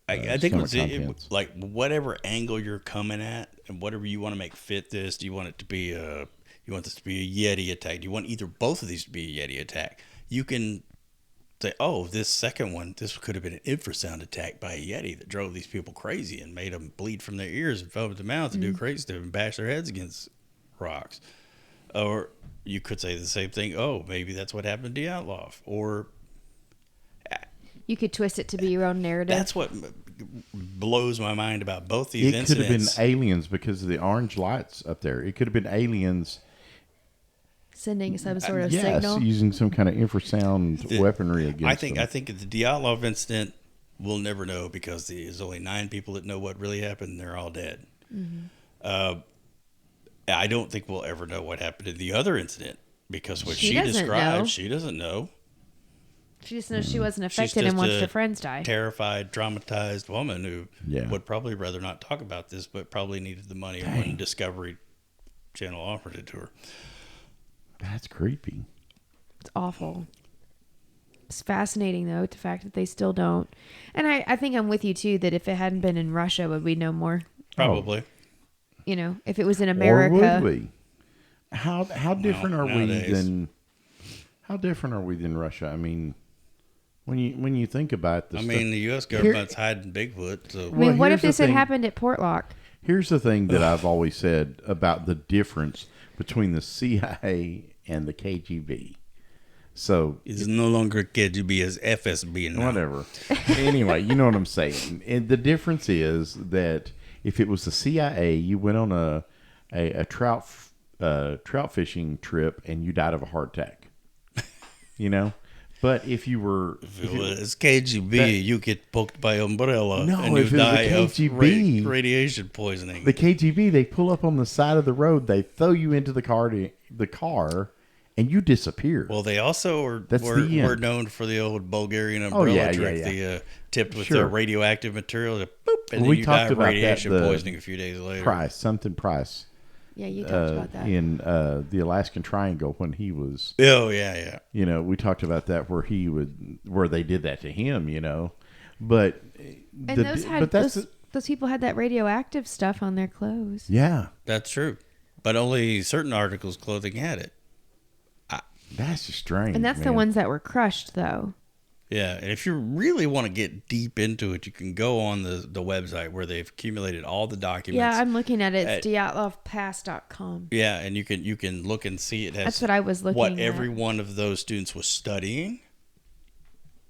I think contents. like whatever angle you're coming at and whatever you want to make fit this. Do you want it to be you want this to be a Yeti attack? Do you want either both of these to be a Yeti attack? You can say, oh, this second one, this could have been an infrasound attack by a Yeti that drove these people crazy and made them bleed from their ears and foam at the mouth and do crazy stuff and bash their heads against rocks. Or you could say the same thing. Oh, maybe that's what happened to Dyatlov. Or You could twist it to be your own narrative. that's what blows my mind about both these It could have been incidents. aliens because of the orange lights up there. It could have been aliens. Sending some sort of Yes, signal. using some kind of infrasound weaponry against I them. think the Dyatlov incident, we'll never know because there's only 9 people that know what really happened. And they're all dead. I don't think we'll ever know what happened in the other incident because what She she doesn't described, know. she doesn't know. She just knows she wasn't She's affected and just watched a her friends die. Terrified, traumatized woman who Yeah. would probably rather not talk about this, but probably needed the money when Discovery Channel offered it to her. That's creepy. It's awful. It's fascinating, though, the fact that they still don't. And I think I'm with you, too, that if it hadn't been in Russia, would we know more? Probably. You know, if it was in Or America. would we? How different are nowadays. we than? How different are we than Russia? I mean, when you think about this, I mean, the U.S. government's hiding Bigfoot. So I mean, Well, what here's if the this had thing. happened at Portlock? here's the thing that I've always said about the difference between the CIA and the KGB. So it's no longer KGB as FSB now. whatever. Anyway, you know what I'm saying. And the difference is that if it was the CIA, you went on a trout fishing trip and you died of a heart attack. You know, but if you were If it was KGB, you get poked by umbrella No, and if you it was die the of KGB, radiation poisoning. the KGB, they pull up on the side of the road, they throw you into the car, and you disappear. Well, they also were That's the end. known for the old Bulgarian umbrella yeah, trick. yeah. The tipped with Sure. the radioactive material, boop, and then We you die talked of about that, radiation the poisoning a few days later. Price Yeah, you talked about that. in the Alaskan Triangle when he was. Oh yeah. You know, we talked about that where they did that to him. You know, but And those people had that radioactive stuff on their clothes. yeah, That's true. But only certain articles clothing had it. that's just strange. And that's the man. ones that were crushed, though. Yeah, and if you really want to get deep into it, you can go on the website where they've accumulated all the documents. Yeah, I'm looking at it. It's dyatlovpass.com. Yeah, and you can look and see it has That's what I was looking what at. every one of those students was studying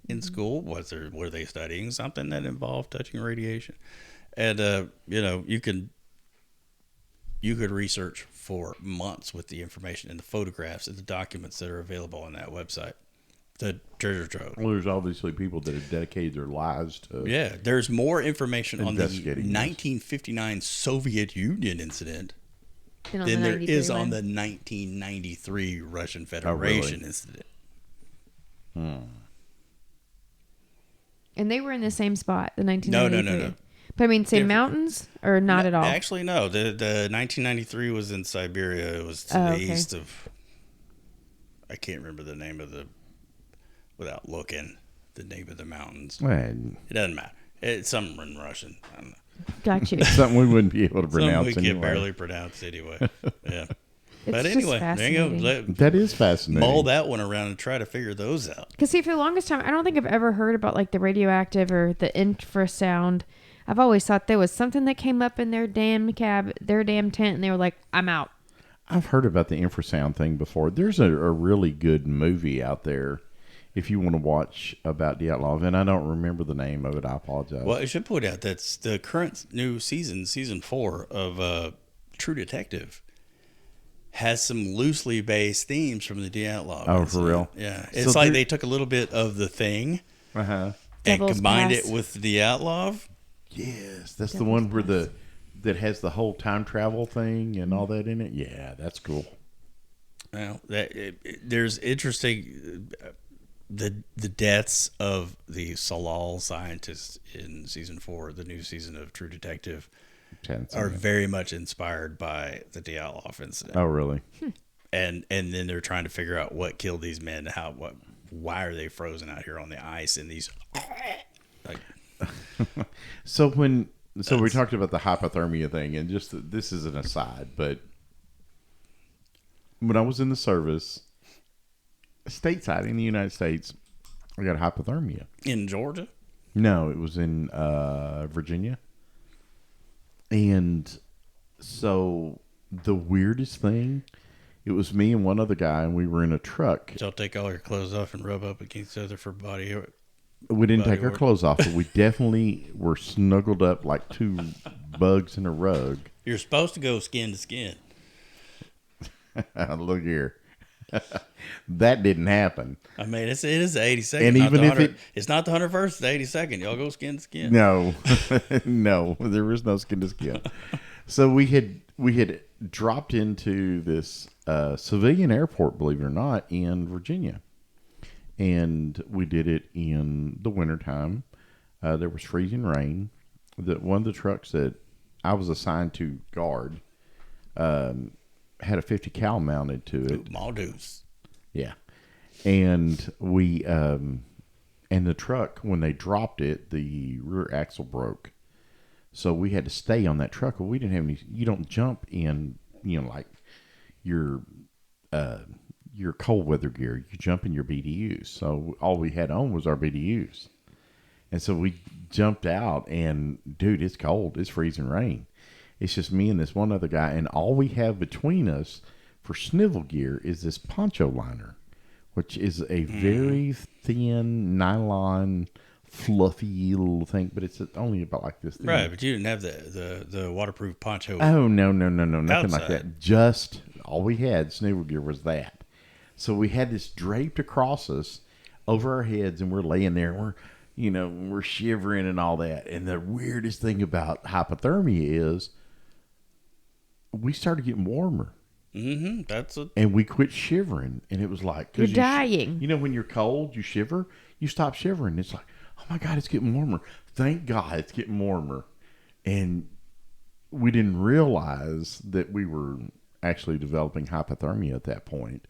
in school. Were they studying something that involved touching radiation? And you could research for months with the information and the photographs and the documents that are available on that website. The treasure trove. Well, there's obviously people that have dedicated their lives to. Yeah, there's more information on the Investigating this. 1959 Soviet Union incident And on than the there 93 is on one. the 1993 Russian Federation really? incident. And they were in the same spot, the No. 1993. But I mean, same Different. mountains or not at all? Actually, no. The 1993 was in Siberia. It was to the okay. east of. I can't remember the name of the. Without looking, the name of the mountains. Well, It doesn't matter. It's something in Russian. I don't know. Got you. something we wouldn't be able to Something pronounce we can anyway. barely pronounce anyway. Yeah. It's But just anyway, there you fascinating. go. That is fascinating. Mull that one around and try to figure those out. Because see, for the longest time, I don't think I've ever heard about like the radioactive or the infrasound. I've always thought there was something that came up in their damn their damn tent, and they were like, "I'm out." I've heard about the infrasound thing before. There's a really good movie out there if you want to watch about Dyatlov, and I don't remember the name of it. I apologize. Well, I should point out that's the current new season 4 of True Detective, has some loosely based themes from the Dyatlov. Oh, for incident. real? Yeah. It's So like there- they took a little bit of the thing Uh-huh. and Devil's combined Pass. it with the Dyatlov. Yes, that's the one where the that has the whole time travel thing and all that in it. Yeah, that's cool. Well, there's interesting the deaths of the Salal scientists in season 4, the new season of True Detective, are very much inspired by the Dyatlov incident. Oh, really? And then they're trying to figure out what killed these men. Why are they frozen out here on the ice in these? Like, So we talked about the hypothermia thing, and just this is an aside, but when I was in the service, stateside in the United States, I got hypothermia. in Georgia? No, it was in Virginia. And so the weirdest thing, it was me and one other guy, and we were in a truck. Did y'all take all your clothes off and rub up against each other for body? We didn't Body take our work. clothes off, but we definitely were snuggled up like two bugs in a rug. You're supposed to go skin to skin. Look here. That didn't happen. I mean, it is the 82nd. And not even the if 100 it's not the 101st, it's the 82nd. Y'all go skin to skin. No, no, there was no skin to skin. So we had dropped into this civilian airport, believe it or not, in Virginia, and we did it in the wintertime. There was freezing rain. One of the trucks that I was assigned to guard had a 50 cal mounted to it. Maldoos. Yeah. And we, and the truck, when they dropped it, the rear axle broke. So we had to stay on that truck. Well, we didn't have any, you don't jump in, like your cold weather gear. You jump in your BDUs. So all we had on was our BDUs. And so we jumped out, and dude, it's cold. It's freezing rain. It's just me and this one other guy, and all we have between us for snivel gear is this poncho liner, which is a very thin nylon, fluffy little thing, but it's only about like this thing. Right, but you didn't have the waterproof poncho. Oh, no, nothing like Outside. that. Just all we had, snivel gear, was that. So we had this draped across us over our heads, and we're laying there, and we're shivering and all that. And the weirdest thing about hypothermia is we started getting warmer. Mm-hmm. And we quit shivering. And it was like... 'cause You're dying. When you're cold, you shiver. You stop shivering. It's like, oh my God, it's getting warmer. Thank God it's getting warmer. And we didn't realize that we were actually developing hypothermia at that point.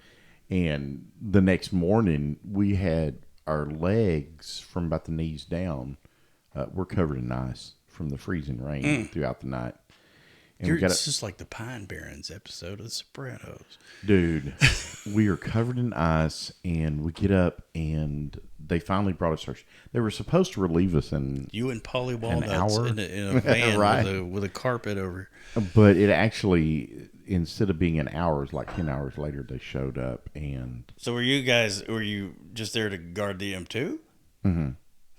And the next morning, we had our legs from about the knees down were covered in ice from the freezing rain throughout the night. And It's just like the Pine Barrens episode of The Sopranos. Dude, we are covered in ice, and we get up, and they finally brought us our... They were supposed to relieve us in... You and Polly Walnuts hour? in a van Right. with a carpet over. But it actually, instead of being an hour, it was like 10 hours later, they showed up, and... So were you just there to guard the M2? Mm-hmm.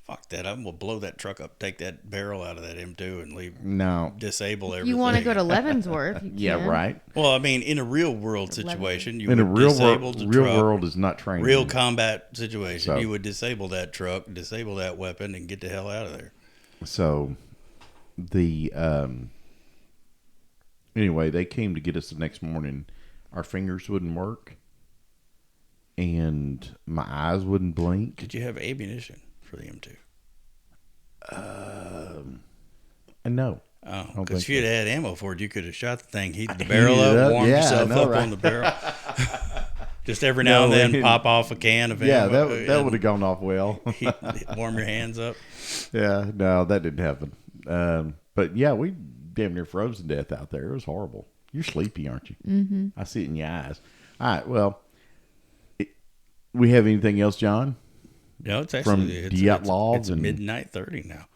Fuck that. I'm going to blow that truck up, take that barrel out of that M2 and leave, No. disable everything. You want to go to Leavenworth? You Yeah, can. right. Well, I mean, in a real world situation, you In a would real disable world, the real truck. world is not trained. Real in- combat situation, So- you would disable that truck, disable that weapon, and get the hell out of there. So, the anyway, they came to get us the next morning. Our fingers wouldn't work, and my eyes wouldn't blink. Did you have ammunition for the M2? No. Oh, don't because if think you had had ammo for it, you could have shot the thing, heated the barrel Heated it up, up. warmed Yeah, I yourself know, up right? on the barrel. Just every now and No, then, we pop off a can of Yeah, ammo. that would have gone off well. Warm your hands up. Yeah, no, that didn't happen. But yeah, we damn near froze to death out there. It was horrible. You're sleepy, aren't you? Mm-hmm. I see it in your eyes. All right, well, we have anything else, John? No, it's From actually Dyatlov it's and- midnight 30 now.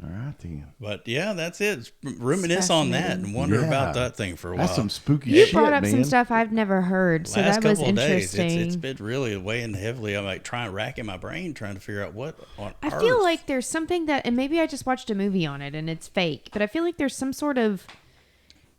All right, then. But yeah, that's it. Reminisce on that and wonder Yeah. about that thing for a while. That's some spooky You shit, brought up man. some stuff I've never heard, so Last that was couple of days, interesting. it's been really weighing heavily. I'm like racking my brain trying to figure out what on I earth. feel like there's something that, and maybe I just watched a movie on it and it's fake, but I feel like there's some sort of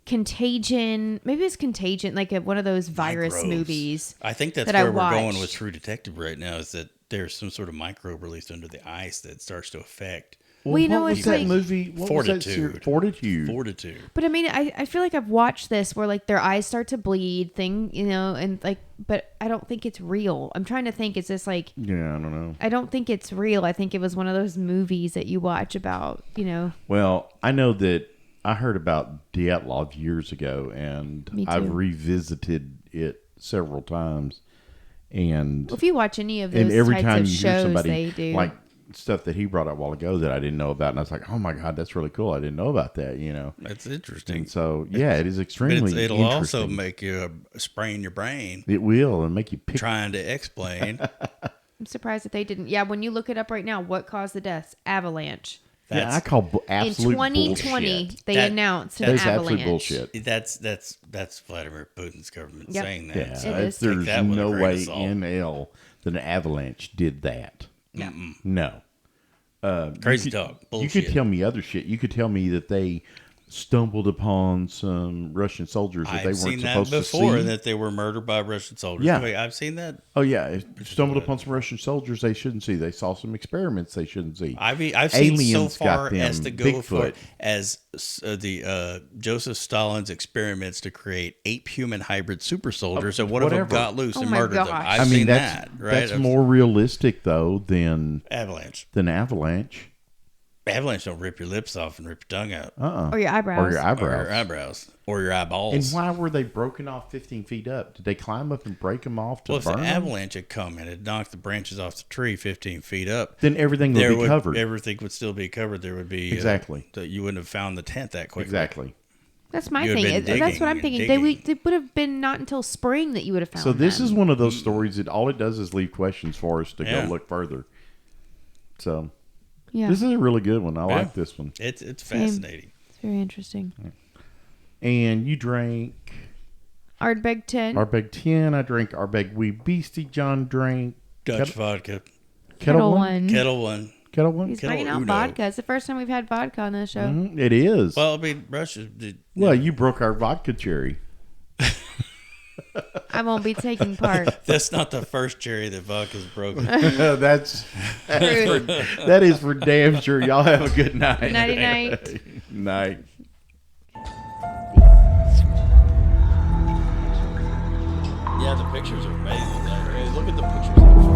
contagion. Maybe it's Contagion, like one of those virus Microbes. movies. I think that's that I where we're going watched. with True Detective right now, is that there's some sort of microbe released under the ice that starts to affect Well, you know, what was it's that like- movie? What was that Fortitude. Fortitude. Fortitude. But I mean, I feel like I've watched this where like their eyes start to bleed and like, but I don't think it's real. I'm trying to think, is this like, Yeah, I don't know. I don't think it's real. I think it was one of those movies that you watch about, Well, I know that I heard about Dyatlov years ago, and Me too. I've revisited it several times. And Well, if you watch any of and those every types time of you hear shows, somebody they do. like stuff that he brought up a while ago that I didn't know about, and I was like, "Oh my god, that's really cool! I didn't know about that." That's interesting. And so, yeah, it is But extremely. it'll interesting. also make you sprain your brain It will and make you pick. trying to explain. I'm surprised that they didn't. Yeah, when you look it up right now, what caused the deaths? Avalanche. Yeah, I call In absolute 2020, bullshit. they That- announced an That is avalanche. absolute bullshit. That's Vladimir Putin's government Yep. saying that. Yeah, So It is. there's take that with a no grain way of salt. in hell that an avalanche did that. Yeah. No. Crazy you could, talk. Bullshit. You could tell me other shit. You could tell me that they stumbled upon some Russian soldiers that they I've weren't seen that supposed before, to see. that they were murdered by Russian soldiers. Yeah. Wait, I've seen that. Oh yeah, stumbled upon some Russian soldiers they shouldn't see. They saw some experiments they shouldn't see. I've seen so Aliens got far them, as to go for Bigfoot. as the Joseph Stalin's experiments to create 8 human hybrid super soldiers, and one of them whatever. got loose Oh and my murdered them. gosh. I've I mean seen that's that. Right? that's more realistic though than avalanche. avalanche. Avalanche don't rip your lips off and rip your tongue out, Or your eyebrows. Or your or eyebrows. your eyebrows, or your eyeballs. And why were they broken off 15 feet up? Did they climb up and break them off to Well, if the burn them? avalanche had come and had knocked the branches off the tree 15 feet up, Then everything would be covered. everything would still be covered. There would be Exactly. that you wouldn't have found the tent that quickly. Exactly. That's my You had thing. been That's what I'm digging thinking. and They would have been not until spring that you would have found So this them. is one of those stories that all it does is leave questions for us to Yeah. go look further. So Yeah, this is a really good one. I Yeah. like this one. It's fascinating. it's very interesting. And you drank Ardbeg 10. Ardbeg 10. I drank Ardbeg Wee Beastie. John drank Dutch vodka, Kettle One. kettle one. Kettle One? He's Kettle bringing out Uno. vodka. It's the first time we've had vodka on this show. Mhm, it is. Well, I mean, Russia. Well, you broke our vodka cherry. I won't be taking part. That's not the first cherry that vodka's broken. that's True. that is for damn sure. Y'all have a good night. Nighty night. Night. Yeah, the pictures are amazing. Look at the pictures.